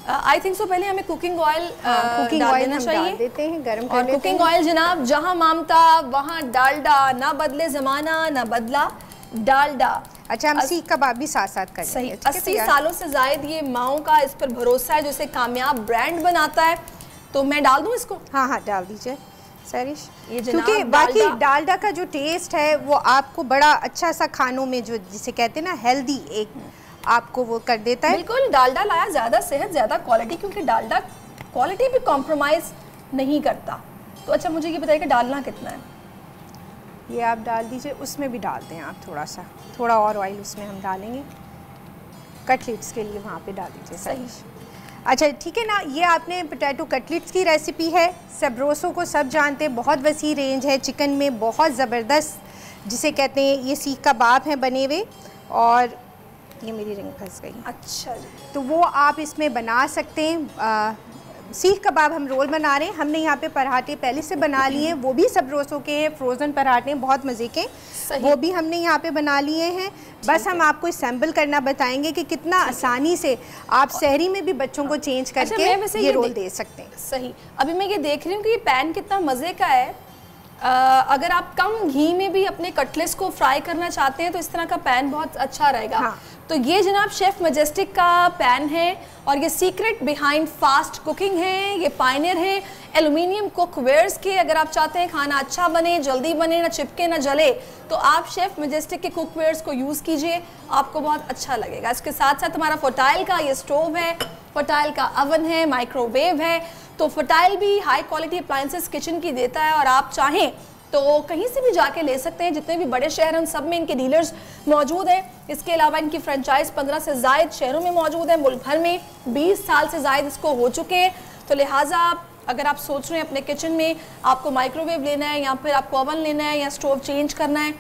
आई थिंक सो पहले हमें कुकिंग ऑयल डाल देना चाहिए, देते हैं गरम कर और लेते कुकिंग हैं। ऑयल जनाब जहाँ मामता वहाँ डालडा, ना बदले ज़माना ना बदला डालडा। अच्छा, हम सीख कबाब भी साथ साथ करेंगे। सही, 80 सालों से ज़ायद ये माओं का इस पर भरोसा है जो इसे कामयाब ब्रांड बनाता है। तो मैं डाल दूँ इसको? हाँ हाँ, डाल दीजिए सरिश, ये क्योंकि बाकी डालडा का जो टेस्ट है वो आपको बड़ा अच्छा सा खानों में जो जिसे कहते हैं ना हेल्दी एक आपको वो कर देता है। बिल्कुल, डालडा लाया ज़्यादा सेहत ज़्यादा क्वालिटी, क्योंकि डालडा क्वालिटी भी कॉम्प्रोमाइज़ नहीं करता। तो अच्छा मुझे ये बताइए कि डालना कितना है? ये आप डाल दीजिए, उसमें भी डाल दें आप थोड़ा और ऑयल उसमें हम डालेंगे कटलेट्स के लिए, वहाँ पे डाल दीजिए। सही, अच्छा ठीक है ना। ये आपने पोटैटो कटलेट्स की रेसिपी है। सब्रोसो को सब जानते हैं, बहुत वसी रेंज है चिकन में, बहुत ज़बरदस्त जिसे कहते हैं ये सीख कबाब हैं बने हुए। और ये मेरी रिंग फंस गई। अच्छा जी, तो वो आप इसमें बना सकते हैं। सीख कबाब हम रोल बना रहे हैं। हमने यहाँ पे पराठे पहले से बना लिए हैं, वो भी सब्रोसो के हैं, फ्रोज़न पराठे बहुत मज़े के, वो भी हमने यहाँ पे बना लिए हैं। बस हम आपको असेंबल करना बताएंगे कि कितना आसानी से आप सहरी में भी बच्चों को चेंज करके ये रोल दे सकते हैं। सही, अभी मैं ये देख रही हूँ कि ये पैन कितना मज़े का है। अगर आप कम घी में भी अपने कटलेट्स को फ्राई करना चाहते हैं तो इस तरह का पैन बहुत अच्छा रहेगा। हाँ। तो ये जनाब शेफ़ मैजेस्टिक का पैन है और ये सीक्रेट बिहाइंड फास्ट कुकिंग है, ये पायनियर है एल्युमिनियम कुकवेयर्स के। अगर आप चाहते हैं खाना अच्छा बने, जल्दी बने, ना चिपके ना जले, तो आप शेफ़ मैजेस्टिक के कुकवेयर्स को यूज़ कीजिए, आपको बहुत अच्छा लगेगा। इसके साथ साथ हमारा फर्टाइल का ये स्टोव है, फर्टाइल का अवन है, माइक्रोवेव है। तो फर्टाइल भी हाई क्वालिटी अप्लायंसेस किचन की देता है और आप चाहें तो कहीं से भी जाके ले सकते हैं। जितने भी बड़े शहर हैं उन सब में इनके डीलर्स मौजूद हैं। इसके अलावा इनकी फ्रेंचाइज 15 से ज़ायद शहरों में मौजूद है। मुल्क भर में 20 साल से ज़ायद इसको हो चुके हैं। तो लिहाजा अगर आप सोच रहे हैं अपने किचन में आपको माइक्रोवेव लेना है या फिर आपको ओवन लेना है या स्टोव चेंज करना है,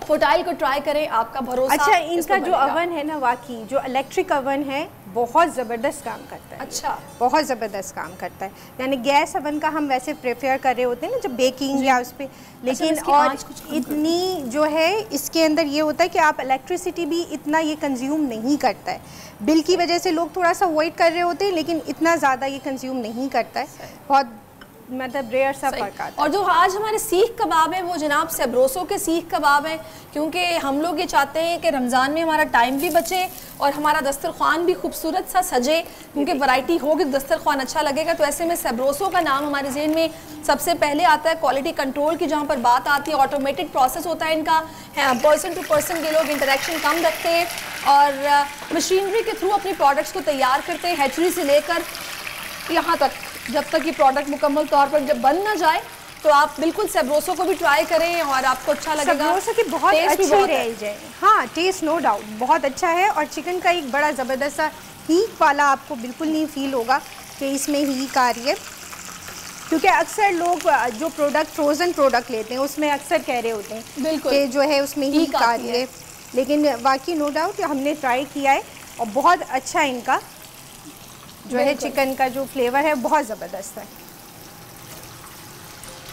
फोटाइल को ट्राई करें, आपका भरोसा। अच्छा, इनका जो ओवन है ना, वाकई जो इलेक्ट्रिक ओवन है बहुत ज़बरदस्त काम करता है। अच्छा, बहुत ज़बरदस्त काम करता है। यानी गैस ओवन का हम वैसे प्रेफर कर रहे होते हैं ना जब बेकिंग या उस पर, लेकिन और इतनी जो है इसके अंदर ये होता है कि आप इलेक्ट्रिसिटी भी इतना ये कंज्यूम नहीं करता है। बिल की वजह से लोग थोड़ा सा अवॉइड कर रहे होते हैं, लेकिन इतना ज़्यादा ये कंज्यूम नहीं करता है। बहुत मतलब रेयर सा फर्क आता है। और जो आज हमारे सीख कबाब है वो जनाब सेब्रोसो के सीख कबाब है, क्योंकि हम लोग ये चाहते हैं कि रमज़ान में हमारा टाइम भी बचे और हमारा दस्तरखान भी खूबसूरत सा सजे, क्योंकि वैरायटी होगी तो दस्तरखान अच्छा लगेगा। तो ऐसे में सेब्रोसो का नाम हमारे जहन में सबसे पहले आता है। क्वालिटी कंट्रोल की जहाँ पर बात आती है, ऑटोमेटेड प्रोसेस होता है इनका, पर्सन टू पर्सन के लोग इंटरेक्शन कम रखते हैं और मशीनरी के थ्रू अपनी प्रोडक्ट्स को तैयार करते हैं, हैचरी से लेकर यहाँ तक, जब तक ये प्रोडक्ट मुकम्मल तौर पर जब बन ना जाए। तो आप बिल्कुल सेब्रोसो को भी ट्राई करें और आपको अच्छा लगेगा। सेब्रोसो की बहुत अच्छी रेंज है। हाँ, टेस्ट नो डाउट बहुत अच्छा है। और चिकन का एक बड़ा ज़बरदस्त सा हीक वाला आपको बिल्कुल नहीं फील होगा कि इसमें हीक आ रही है, क्योंकि अक्सर लोग जो प्रोडक्ट फ्रोज़न प्रोडक्ट लेते हैं उसमें अक्सर कह रहे होते हैं बिल्कुल कि जो है उसमें हीक आ रही है, लेकिन वाकई नो डाउट हमने ट्राई किया है और बहुत अच्छा इनका जो है चिकन का जो फ्लेवर है बहुत ज़बरदस्त है।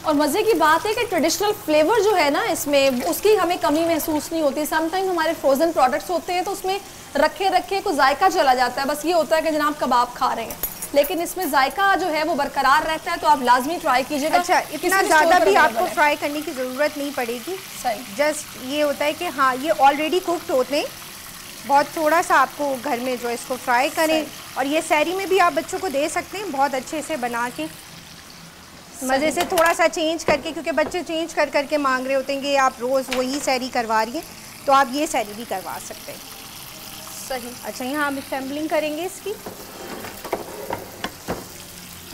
और मज़े की बात है कि ट्रेडिशनल फ्लेवर जो है ना इसमें, उसकी हमें कमी महसूस नहीं होती। समटाइम हमारे फ्रोज़न प्रोडक्ट्स होते हैं तो उसमें रखे रखे को जायका चला जाता है, बस ये होता है कि जनाब कबाब खा रहे हैं, लेकिन इसमें जायका जो है वो बरकरार रहता है। तो आप लाजमी ट्राई कीजिएगा। अच्छा, इतना ज़्यादा भी आपको फ्राई करने की ज़रूरत नहीं पड़ेगी। सही, जस्ट ये होता है कि हाँ ये ऑलरेडी कुक्ड होते हैं, बहुत थोड़ा सा आपको घर में जो इसको फ्राई करें। और ये सहरी में भी आप बच्चों को दे सकते हैं बहुत अच्छे से बना के, मज़े से थोड़ा सा चेंज करके, क्योंकि बच्चे चेंज कर करके मांग रहे होते हैं कि आप रोज़ वही सहरी करवा रही हैं, तो आप ये सहरी भी करवा सकते हैं। सही। अच्छा, यहाँ हम असेंबलिंग करेंगे इसकी।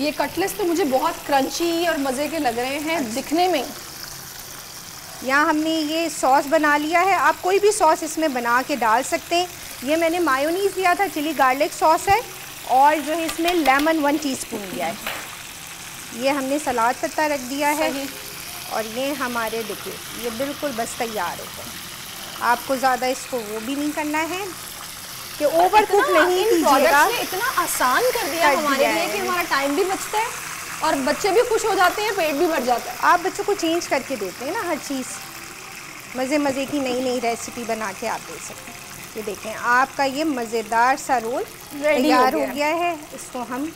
ये कटलेट्स तो मुझे बहुत क्रंची और मज़े के लग रहे हैं दिखने में। यहाँ हमने ये सॉस बना लिया है, आप कोई भी सॉस इसमें बना के डाल सकते हैं। ये मैंने मायोनीज़ लिया था, चिली गार्लिक सॉस है, और जो है इसमें लेमन 1 टीस्पून लिया है। ये हमने सलाद पत्ता रख दिया है और ये हमारे देखिए ये बिल्कुल बस तैयार होते हैं। आपको ज़्यादा इसको वो भी नहीं करना है कि ओवर कुक नहीं कीजिएगा। इतना आसान कर दिया हमारे लिए कि हमारा टाइम भी बचता है और बच्चे भी खुश हो जाते हैं, पेट भी भर जाता है। आप बच्चों को चेंज करके देते हैं ना हर चीज़, मज़े मज़े की नई नई रेसिपी बना के आप दे सकते हैं। ये देखें आपका ये मज़ेदार सा रोल तैयार हो गया है। इसको हम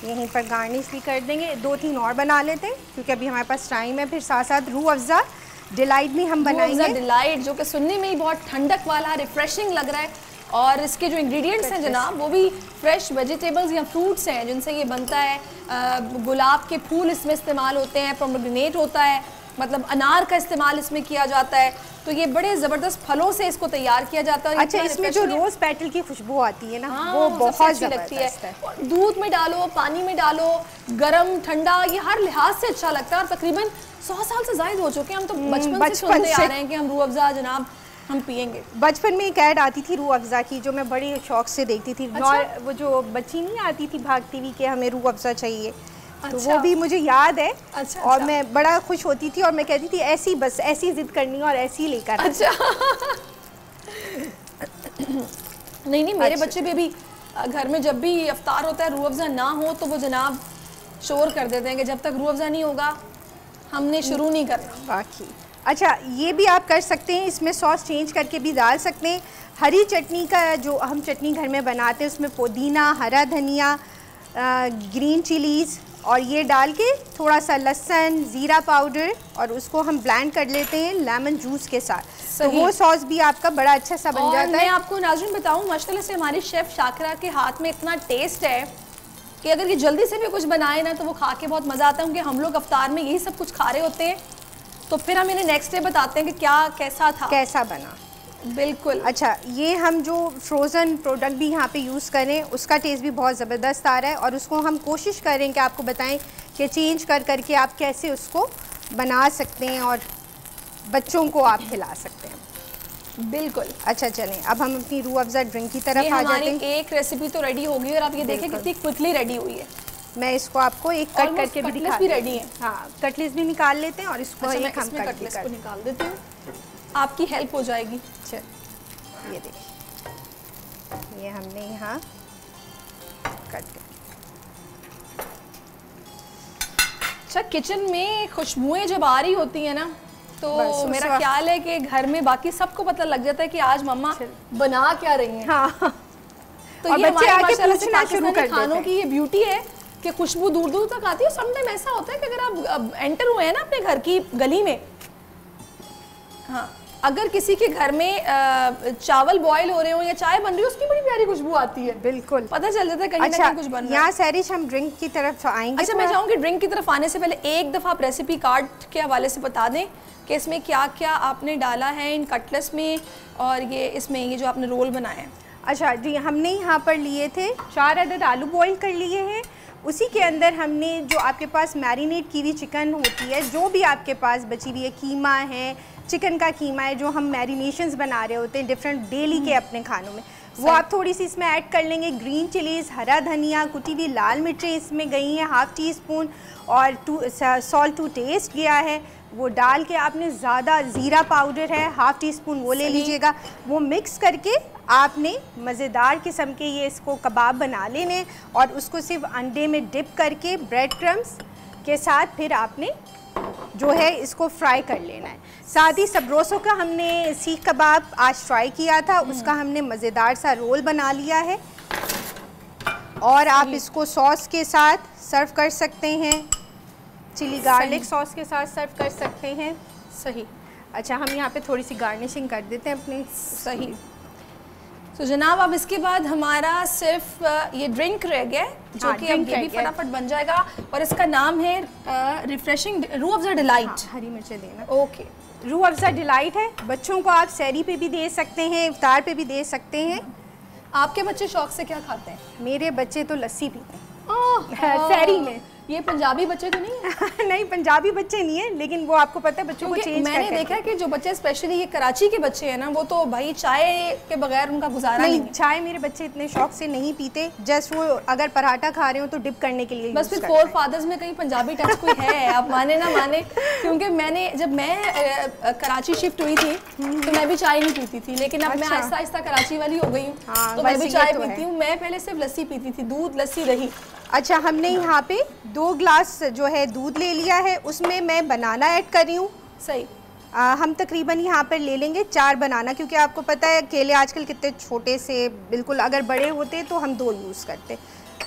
यहीं पर गार्निश भी कर देंगे। 2-3 और बना लेते हैं क्योंकि अभी हमारे पास टाइम है। फिर साथ साथ रूह अफ़ज़ा डिलाइट भी हम बनाएंगे। डिलाइट जो कि सुनने में ही बहुत ठंडक वाला, रिफ्रेशिंग लग रहा है, और इसके जो इंग्रेडिएंट्स हैं जनाब वो भी फ्रेश वेजिटेबल्स या फ्रूट्स हैं जिनसे ये बनता है। गुलाब के फूल इसमें इस्तेमाल होते हैं, पोमेग्रेनेट होता है, मतलब अनार का इस्तेमाल इसमें किया जाता है। तो ये बड़े ज़बरदस्त फलों से इसको तैयार किया जाता है। अच्छा, इसमें जो रोज़ पेटल की खुशबू आती है ना, वो बहुत अच्छी लगती है। दूध में डालो, पानी में डालो, गरम ठंडा, ये हर लिहाज से अच्छा लगता है। और तकरीबन 100 साल से ज़ायद हो चुके हैं, हम तो बचपन से सुनते आ रहे हैं कि हम रूह अफ़ज़ा जनाब हम पियेंगे। बचपन में एक ऐड आती थी रूह अफ़ज़ा की जो मैं बड़ी शौक से देखती थी। अच्छा? वो जो बच्ची नहीं आती थी भागती हुई कि हमें रूह अफ़ज़ा चाहिए, तो वो भी मुझे याद है। अच्छा, और मैं बड़ा खुश होती थी और मैं कहती थी ऐसी बस ऐसी जिद करनी और ऐसी लेकर। अच्छा नहीं मेरे बच्चे भी अभी घर में जब भी इफ्तार होता है रूह अफ़ज़ा ना हो तो वो जनाब शोर कर देते हैं कि जब तक रूह अफ़ज़ा नहीं होगा हमने शुरू नहीं करना। बाकी अच्छा, ये भी आप कर सकते हैं, इसमें सॉस चेंज करके भी डाल सकते हैं। हरी चटनी का जो हम चटनी घर में बनाते हैं उसमें पुदीना, हरा धनिया, ग्रीन चिलीज़ और ये डाल के थोड़ा सा लहसुन, ज़ीरा पाउडर और उसको हम ब्लेंड कर लेते हैं लेमन जूस के साथ, तो वो सॉस भी आपका बड़ा अच्छा सा बन जाता है। मैं आपको नाज़रीन बताऊं, माशाल्लाह से हमारी शेफ़ शाकिरा के हाथ में इतना टेस्ट है कि अगर ये जल्दी से भी कुछ बनाए ना तो वो खा के बहुत मज़ा आता है। क्योंकि हम लोग अफ्तार में यही सब कुछ खा रहे होते हैं तो फिर हम इन्हें नेक्स्ट डे बताते हैं कि क्या कैसा था, कैसा बना। बिल्कुल। अच्छा, ये हम जो फ्रोज़न प्रोडक्ट भी यहाँ पे यूज़ करें उसका टेस्ट भी बहुत ज़बरदस्त आ रहा है और उसको हम कोशिश करें कि आपको बताएं कि चेंज कर करके आप कैसे उसको बना सकते हैं और बच्चों को आप खिला सकते हैं। बिल्कुल। अच्छा चलें, अब हम अपनी रूह अफ़ज़ा ड्रिंक की तरफ आ जाते हैं। एक रेसिपी तो रेडी हो गई और आप ये देखें कितनी क्विकली रेडी हुई है। मैं इसको आपको एक कट करके भी दिखा भी रेडी है। हाँ, कटलेट्स भी निकाल लेते हैं और इसको एक हम कटलेट्स को निकाल देते हैं, आपकी हेल्प हो जाएगी। चल ये देखिए, ये हमने यहाँ कट कर। अच्छा, किचन में खुशबुएं जब आ रही होती है ना तो मेरा ख्याल है कि घर में बाकी सबको पता लग जाता है कि आज मम्मा बना क्या रही हैं। हाँ। तो ये बच्चे आके पूछना शुरू कर देते हैं। खानों की ये ब्यूटी है कि खुशबू दूर दूर तक आती है। समटाइम ऐसा होता है कि अगर आप एंटर हुए हैं ना अपने घर की गली में, हाँ, अगर किसी के घर में चावल बॉईल हो रहे हो या चाय बन रही हो, उसकी बड़ी प्यारी खुशबू आती है। बिल्कुल पता चल जाता है कहीं ना कहीं कुछ बन रहा है। यहाँ सैरिश हम ड्रिंक की तरफ आएंगे। अच्छा, मैं चाहूँगी ड्रिंक की तरफ आने से पहले एक दफ़ा आप रेसिपी कार्ड के हवाले से बता दें कि इसमें क्या क्या आपने डाला है इन कटलेट्स में, और ये इसमें ये जो आपने रोल बनाए हैं। अच्छा जी, हमने यहाँ पर लिए थे 4 अदद आलू बॉईल कर लिए हैं। उसी के अंदर हमने जो आपके पास मैरिनेट की हुई चिकन होती है, जो भी आपके पास बची हुई है, कीमा है, चिकन का कीमा है, जो हम मैरिनेशंस बना रहे होते हैं डिफरेंट डेली के अपने खानों में, वो आप थोड़ी सी इसमें ऐड कर लेंगे। ग्रीन चिलीज़, हरा धनिया, कुटी हुई लाल मिर्चें इसमें गई हैं 1/2 टीस्पून, और सॉल्ट टू टेस्ट गया है वो डाल के आपने, ज़्यादा ज़ीरा पाउडर है 1/2 टीस्पून वो ले लीजिएगा। वो मिक्स करके आपने मज़ेदार किस्म के ये इसको कबाब बना लेने और उसको सिर्फ अंडे में डिप करके ब्रेड क्रम्स के साथ फिर आपने जो है इसको फ्राई कर लेना है। साथ ही सबरोसों का हमने सीख कबाब आज ट्राई किया था, उसका हमने मज़ेदार सा रोल बना लिया है और आप इसको सॉस के साथ सर्व कर सकते हैं, चिली गार्लिक सॉस के साथ सर्व कर सकते हैं। सही। अच्छा, हम यहाँ पे थोड़ी सी गार्निशिंग कर देते हैं अपनी। सही। तो जनाब, अब इसके बाद हमारा सिर्फ ये ड्रिंक रह गया जो कि अब ये भी फटाफट बन जाएगा और इसका नाम है रिफ्रेशिंग रूह अफ़ज़ा डिलाइट। हाँ, हरी मिर्चें देना। ओके, रूह अफ़ज़ा डिलाइट है। बच्चों को आप सहरी पे भी दे सकते हैं, इफ्तार पे भी दे सकते हैं। आपके बच्चे शौक से क्या खाते हैं? मेरे बच्चे तो लस्सी पीते हैं सहरी में। ये पंजाबी बच्चे तो नहीं है? नहीं, पंजाबी बच्चे नहीं है, लेकिन वो आपको पता है बच्चों को चेंज मैंने देखा है कि जो बच्चे स्पेशली ये कराची के बच्चे हैं ना, वो तो भाई चाय के बगैर उनका गुजारा नहीं। चाय मेरे बच्चे इतने शौक से नहीं पीते, जस्ट वो अगर पराठा खा रहे हो तो डिप करने के लिए बस। फिर फोर फादर्स में कहीं पंजाबी टच कोई है, आप माने ना माने, क्योंकि मैंने जब मैं कराची शिफ्ट हुई थी तो मैं भी चाय नहीं पीती थी, लेकिन अब मैं आहिस्ता आहिस्ता कराची वाली हो गई हूँ तो मैं भी चाय पीती हूँ। मैं पहले सिर्फ लस्सी पीती थी, दूध, लस्सी, दही। अच्छा, हमने यहाँ पे 2 ग्लास जो है दूध ले लिया है, उसमें मैं बनाना ऐड कर रही हूँ। सही। हम तकरीबन यहाँ पर ले लेंगे 4 बनाना, क्योंकि आपको पता है केले आजकल कितने छोटे से, बिल्कुल अगर बड़े होते तो हम 2 यूज़ करते।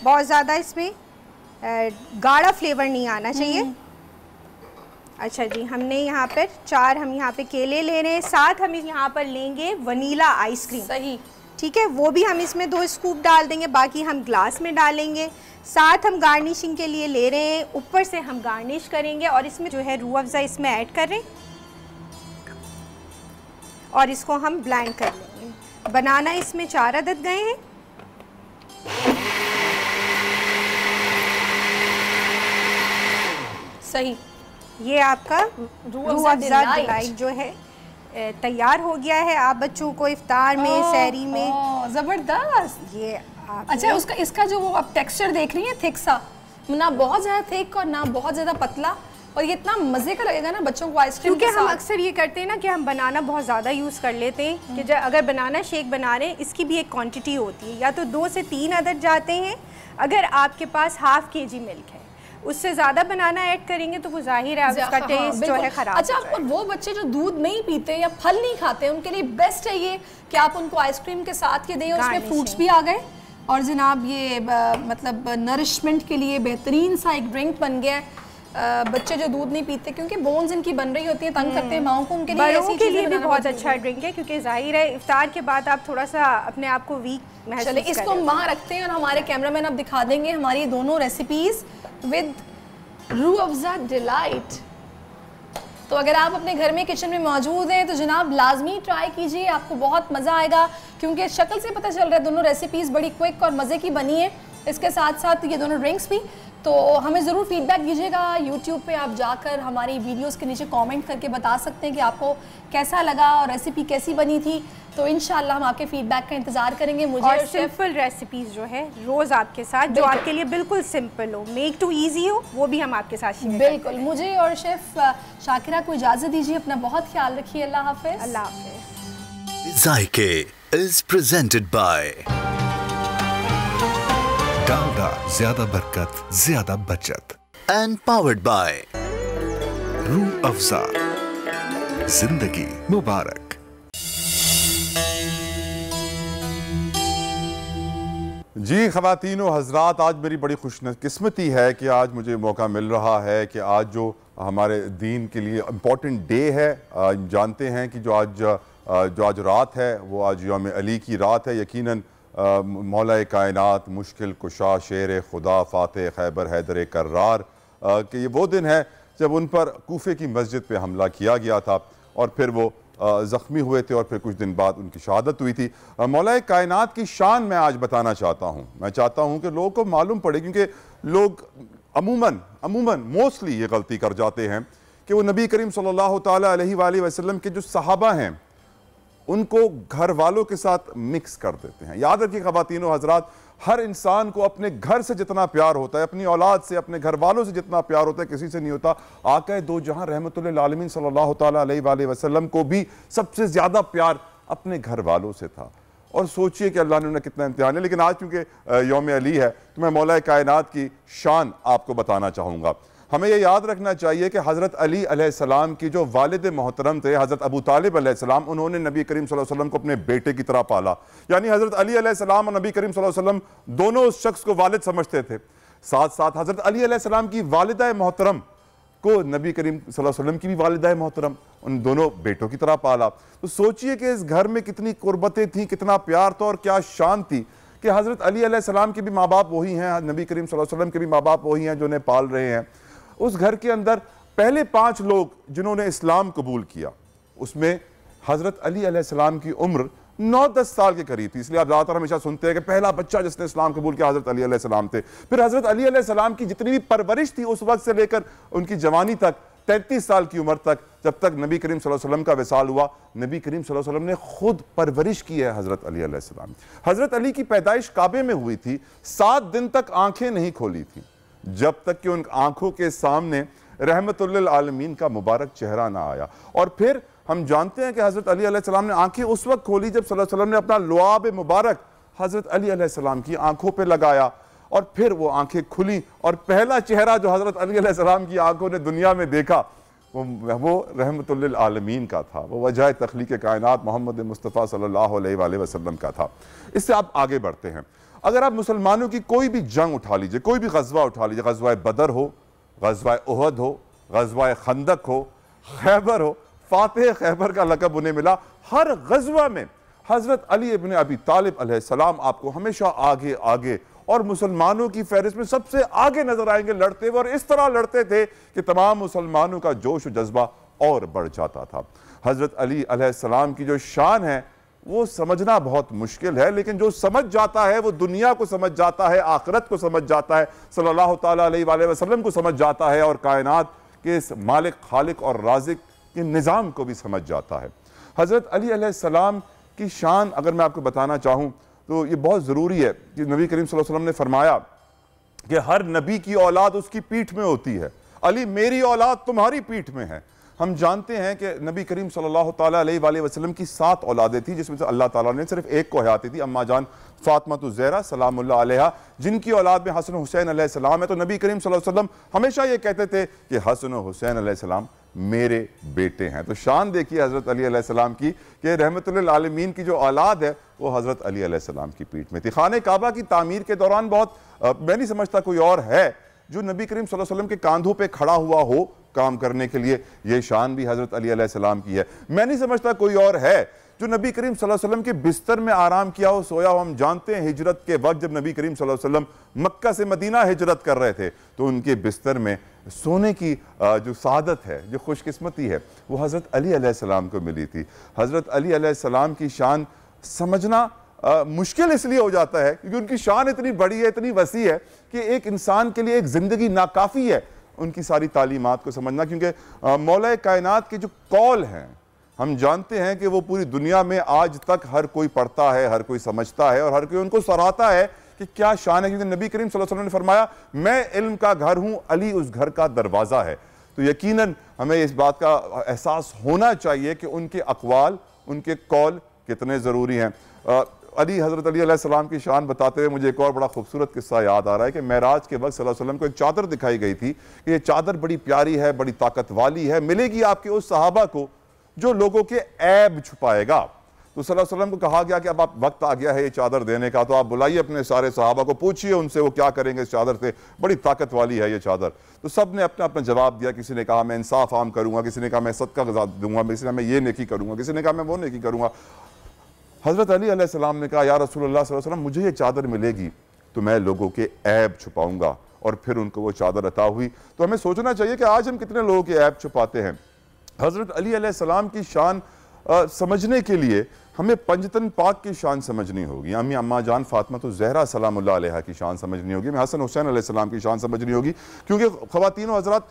बहुत ज़्यादा इसमें गाढ़ा फ्लेवर नहीं आना चाहिए। अच्छा जी, हमने यहाँ पर 4 हम यहाँ पे केले ले रहे हैं, साथ हम यहाँ पर लेंगे वनीला आइसक्रीम। सही। ठीक है, वो भी हम इसमें 2 स्कूप डाल देंगे, बाकी हम ग्लास में डालेंगे। साथ हम गार्निशिंग के लिए ले रहे हैं, ऊपर से हम गार्निश करेंगे और इसमें जो है रूह अफ़ज़ा इसमें ऐड कर रहे हैं और इसको हम ब्लेंड कर लेंगे। बनाना इसमें 4 अदद गए हैं। सही। ये आपका रूह अफ़ज़ा डिलाइट जो है तैयार हो गया है। आप बच्चों को इफ्तार में, सहरी में, ज़बरदस्त। ये अच्छा, उसका इसका जो वो आप टेक्सचर देख रही हैं, थिक सा, ना बहुत ज़्यादा थिक और ना बहुत ज़्यादा पतला, और ये इतना मज़े का लगेगा ना बच्चों को आइसक्रीम के साथ। क्योंकि हम अक्सर ये करते हैं ना कि हम बनाना बहुत ज़्यादा यूज़ कर लेते हैं कि जब अगर बनाना शेक बना रहे हैं, इसकी भी एक क्वांटिटी होती है, या तो 2 से 3 अदद जाते हैं। अगर आपके पास हाफ़ kg मिल्क है, उससे ज़्यादा बनाना ऐड करेंगे तो वो जाहिर है उसका टेस्ट जो है ख़राब। अच्छा, और वो बच्चे जो दूध नहीं पीते या फल नहीं खाते, उनके लिए बेस्ट है ये कि आप उनको आइसक्रीम के साथ ये दें, और उसमें फ्रूट्स भी आ गए और जनाब ये मतलब नरिशमेंट के लिए बेहतरीन सा एक ड्रिंक बन गया है। बच्चे जो दूध नहीं पीते, क्योंकि बोन्स इनकी बन रही होती है, तंग करते हैं माओं को, उनके लिए बड़ों के लिए भी बहुत अच्छा ड्रिंक है, क्योंकि जाहिर है इफ्तार के बाद आप थोड़ा सा अपने आप को वीक महसूस चले इसको वहाँ रखते हैं और हमारे कैमरामैन अब दिखा देंगे हमारी दोनों recipes with Rooh Afza delight. तो अगर आप अपने घर में किचन में मौजूद हैं तो जनाब लाजमी ट्राई कीजिए, आपको बहुत मज़ा आएगा, क्योंकि शक्ल से पता चल रहा है दोनों रेसिपीज़ बड़ी क्विक और मज़े की बनी है। इसके साथ साथ ये दोनों ड्रिंक्स भी। तो हमें ज़रूर फीडबैक दीजिएगा। यूट्यूब पे आप जाकर हमारी वीडियोस के नीचे कमेंट करके बता सकते हैं कि आपको कैसा लगा और रेसिपी कैसी बनी थी। तो इंशाल्लाह हम आपके फीडबैक का इंतजार करेंगे। मुझे और सिंपल रेसिपीज जो है रोज़ आपके साथ, जो आपके लिए बिल्कुल सिंपल हो, मेक टू ईजी हो, वो भी हम आपके साथ शेयर करेंगे। बिल्कुल। मुझे और शेफ शाकिरा को इजाज़त दीजिए। अपना बहुत ख्याल रखिए। अल्लाह हाफिज़। अल्लाह हाफिज़। Zaike is presented by Dalda, ज्यादा बरकत, ज्यादा बचत। and powered by Rooh Afza, जिंदगी मुबारक। जी ख़वातीन व हज़रात, आज मेरी बड़ी खुशकिस्मती है कि आज मुझे मौका मिल रहा है कि आज जो हमारे दीन के लिए इम्पॉर्टेंट डे है, जानते हैं कि जो आज रात है वो आज यौम अली की रात है। यकीनन मौला कायनात, मुश्किल कुशा, शेर खुदा, फ़ातह खैबर, हैदर कर्रार कि ये वो दिन है जब उन पर कूफे की मस्जिद पे हमला किया गया था और फिर वो ज़ख्मी हुए थे और फिर कुछ दिन बाद उनकी शहादत हुई थी। मौला कायनात की शान मैं आज बताना चाहता हूँ। मैं चाहता हूँ कि लोगों को मालूम पड़े, क्योंकि लोग अमूमन मोस्टली ये गलती कर जाते हैं कि वो नबी करीम सल्लल्लाहु ताला अलैहि वसल्लम के जो सहाबा हैं उनको घर वालों के साथ मिक्स कर देते हैं। याद रखिए ख़वातीन व हज़रात, हर इंसान को अपने घर से जितना प्यार होता है, अपनी औलाद से, अपने घर वालों से जितना प्यार होता है, किसी से नहीं होता। आका दो जहां रहमतुल्लिल आलमीन सल्लल्लाहु ताला अलैहि वसल्लम को भी सबसे ज़्यादा प्यार अपने घर वालों से था। और सोचिए कि अल्लाह ने उन्हें कितना इम्तिहान है। लेकिन आज चूँकि यौम अली है तो मैं मौला कायनात की शान आपको बताना चाहूँगा। हमें यह याद रखना चाहिए कि हज़रत अली अलैहिस्सलाम की जो वालिद मोहतरम थे हज़रत अबू तालिब अलैहिस्सलाम, उन्होंने नबी करीम सल्लल्लाहु अलैहि वसल्लम को अपने बेटे की तरह पाला। यानी हज़रत अली अलैहिस्सलाम और नबी करीम सल्लल्लाहु अलैहि वसल्लम दोनों उस शख्स को वालिद समझते थे। साथ साथ हज़रत अली अलैहिस्सलाम की वालिदा मोहतरम को नबी करीम सल्लल्लाहु अलैहि वसल्लम की भी वालिदा मोहतरम, उन दोनों बेटों की तरह पाला। तो सोचिए कि इस घर में कितनी कुर्बतें थीं, कितना प्यार था और क्या शान थी कि हज़रत अली अलैहिस्सलाम के भी माँ बाप वही हैं, नबी करीम सल्लल्लाहु अलैहि वसल्लम के भी माँ बाप वही हैं जो उन्हें पाल रहे हैं। उस घर के अंदर पहले 5 लोग जिन्होंने इस्लाम कबूल किया, उसमें हज़रत अली अलैहिस्सलाम की उम्र 9-10 साल के करीब थी। इसलिए आप ज़्यादातर हमेशा सुनते हैं कि पहला बच्चा जिसने इस्लाम कबूल किया हज़रत अली अलैहिस्सलाम थे। फिर हज़रत अली अलैहिस्सलाम की जितनी भी परवरिश थी उस वक्त से लेकर उनकी जवानी तक, 33 साल की उम्र तक, जब तक नबी करीम सल्लल्लाहु अलैहि वसल्लम का विसाल हुआ, नबी करीम सल्लल्लाहु अलैहि वसल्लम ने खुद परवरिश की है हज़रत अली अलैहिस्सलाम। हज़रत अली की पैदाइश काबे में हुई थी। 7 दिन तक आंखें नहीं खोली थी, जब तक कि उन आंखों के सामने रहमतुल्लिल आलमीन का मुबारक चेहरा ना आया। और फिर हम जानते हैं कि हज़रत अली अलैहिस्सलाम ने आंखें उस वक्त खोली जब सल्लल्लाहु अलैहि वसल्लम ने अपना लुआब मुबारक हज़रत अली अलैहिस्सलाम की आंखों पे लगाया और फिर वो आंखें खुली और पहला चेहरा जो हज़रत अली अलैहिस्सलाम की आंखों ने दुनिया में देखा वो रहमतुल्लिल आलमीन का था। वो वजह तख्लीक कायनात मोहम्मद मुस्तफ़ा सल्लल्लाहु अलैहि वसल्लम का था। इससे आप आगे बढ़ते हैं। अगर आप मुसलमानों की कोई भी जंग उठा लीजिए, कोई भी गज़वा उठा लीजिए, गज़वा बदर हो, गज़वा उहद हो, गज़वा खंदक हो, खैबर हो, फ़ातिह खैबर का लक़ब उन्हें मिला। हर गज़वा में हज़रत अली इब्न अबी तालिब अलैहिस्सलाम आपको हमेशा आगे आगे और मुसलमानों की फहरिस्त में सबसे आगे नजर आएंगे लड़ते हुए, और इस तरह लड़ते थे कि तमाम मुसलमानों का जोश जज्बा और बढ़ जाता था। हज़रत अली अलैहिस्सलाम की जो शान है वो समझना बहुत मुश्किल है, लेकिन जो समझ जाता है वो दुनिया को समझ जाता है, आखिरत को समझ जाता है, सल्लल्लाहु ताला अलैहि वसल्लम को समझ जाता है और कायनात के इस मालिक, खालिक और राज़िक के निज़ाम को भी समझ जाता है। हज़रत अली अलैहिस्सलाम की शान अगर मैं आपको बताना चाहूँ तो ये बहुत ज़रूरी है कि नबी करीम सल्लल्लाहु अलैहि वसल्लम ने फरमाया कि हर नबी की औलाद उसकी पीठ में होती है। अली मेरी औलाद तुम्हारी पीठ में है। हम जानते हैं कि नबी करीम सल्लल्लाहु ताला अलैहि वसल्लम की 7 औलादें थी, जिसमें से अल्लाह ताला ने सिर्फ एक को हयात दी, अम्मा जान फातिमा ज़हरा सलामुल्लाह अलैहा, जिनकी औलाद में हसन हुसैन अलैहिस्सलाम है। तो नबी करीम सल्लल्लाहु अलैहि वसल्लम हमेशा ये कहते थे कि हसन हुसैन अलैहिस्सलाम मेरे बेटे हैं। तो शान देखिए हज़रत अली अलैहिस्सलाम की कि रहमतुल्लिल आलमीन की जो औलाद है वो हज़रत अली अलैहिस्सलाम की पीठ में थी। खाने काबा की तामीर के दौरान मैं नहीं समझता कोई और है जो नबी करीम सल्लल्लाहु अलैहि वसल्लम के कांधों पे खड़ा हुआ हो काम करने के लिए। ये शान भी हज़रत अली अलैहिस्सलाम की है। मैं नहीं समझता कोई और है जो नबी करीम सल्लल्लाहु अलैहि वसल्लम के बिस्तर में आराम किया हो, सोया हो। हम जानते हैं हिजरत के वक्त जब नबी करीम सल्लल्लाहु अलैहि वसल्लम मक्का से मदीना हिजरत कर रहे थे तो उनके बिस्तर में सोने की जो सादत है, जो खुशकिस्मती है, वो हज़रत अली अलैहिस्सलाम को मिली थी। हज़रत अली अलैहिस्सलाम की शान समझना मुश्किल इसलिए हो जाता है क्योंकि उनकी शान इतनी बड़ी है, इतनी वसी है कि एक इंसान के लिए एक ज़िंदगी नाकाफ़ी है उनकी सारी तालीमात को समझना, क्योंकि मौला कायनात के जो कौल हैं हम जानते हैं कि वो पूरी दुनिया में आज तक हर कोई पढ़ता है, हर कोई समझता है और हर कोई उनको सराहता है कि क्या शान है, क्योंकि नबी करीम सल्लल्लाहु अलैहि वसल्लम ने फरमाया मैं इल्म का घर हूँ, अली उस घर का दरवाज़ा है। तो यकीनन हमें इस बात का एहसास होना चाहिए कि उनके अक़वाल, उनके कौल कितने ज़रूरी हैं। हज़रत अली अलैहिस्सलाम की शान बताते हुए मुझे एक और बड़ा खूबसूरत किस्सा याद आ रहा है कि मेराज के वक्त सल्लल्लाहु अलैहि वसल्लम को एक चादर दिखाई गई थी कि ये चादर बड़ी प्यारी है, बड़ी ताकत वाली है, मिलेगी आपके उस सहाबा को जो लोगों के ऐब छुपाएगा। तो सल्लल्लाहु अलैहि वसल्लम को कहा गया कि अब आप वक्त आ गया है ये चादर देने का, तो आप बुलाइए अपने सारे सहाबा को, पूछिए उनसे वो क्या करेंगे इस चादर से, बड़ी ताकत वाली है ये चादर। तो सब ने अपना अपना जवाब दिया, किसी ने कहा मैं इंसाफ आम करूंगा, किसी ने कहा मैं सदका दूंगा, किसी ने मैं ये नेकी करूंगा, किसी ने कहा मैं वो नेकी करूंगा। हज़रत अली अलैहिस्सलाम ने कहा या रसूलुल्लाह सल्लल्लाहु अलैहि वसल्लम मुझे ये चादर मिलेगी तो मैं लोगों के ऐब छुपाऊंगा, और फिर उनको वो चादर अता हुई। तो हमें सोचना चाहिए कि आज हम कितने लोगों के ऐब छुपाते हैं। हज़रत अली अलैहिस्सलाम की शान समझने के लिए हमें पंजतन पाक की शान समझनी होगी, हमें अम्मा जान फातिमा तो ज़हरा सलामुल्लाह अलैहा की शान समझनी होगी, हमें हसन हुसैन अलैहिस्सलाम की शान समझनी होगी, क्योंकि ख़वातीन और हज़रात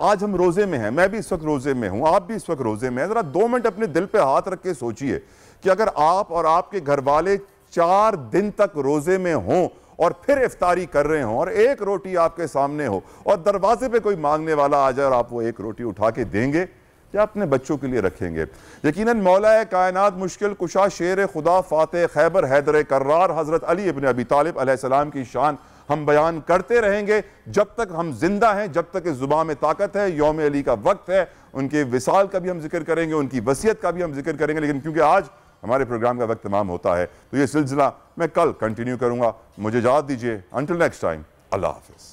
आज हम रोज़े में हैं, मैं भी इस वक्त रोज़े में हूँ, आप भी इस वक्त रोज़े में हैं। ज़रा 2 मिनट अपने दिल पे हाथ रख के सोचिए कि अगर आप और आपके घर वाले 4 दिन तक रोज़े में हों और फिर इफ्तारी कर रहे हों और 1 रोटी आपके सामने हो और दरवाजे पे कोई मांगने वाला आ जाए और आप वो 1 रोटी उठा के देंगे या अपने बच्चों के लिए रखेंगे? यकीनन मौला कायनात, मुश्किल कुशा, शेर खुदा, फातेह खैबर, हैदर कर्रार हज़रत अली इब्न अबी तालिब अलैहिस्सलाम की शान हम बयान करते रहेंगे जब तक हम जिंदा हैं, जब तक इस ज़ुबान में ताकत है। यौम अली का वक्त है, उनके विसाल का भी हम जिक्र करेंगे, उनकी वसीयत का भी हम जिक्र करेंगे, लेकिन क्योंकि आज हमारे प्रोग्राम का वक्त तमाम होता है तो ये सिलसिला मैं कल कंटिन्यू करूंगा। मुझे इजाज़त दीजिए, अंटिल नेक्स्ट टाइम, अल्लाह हाफ़िज़।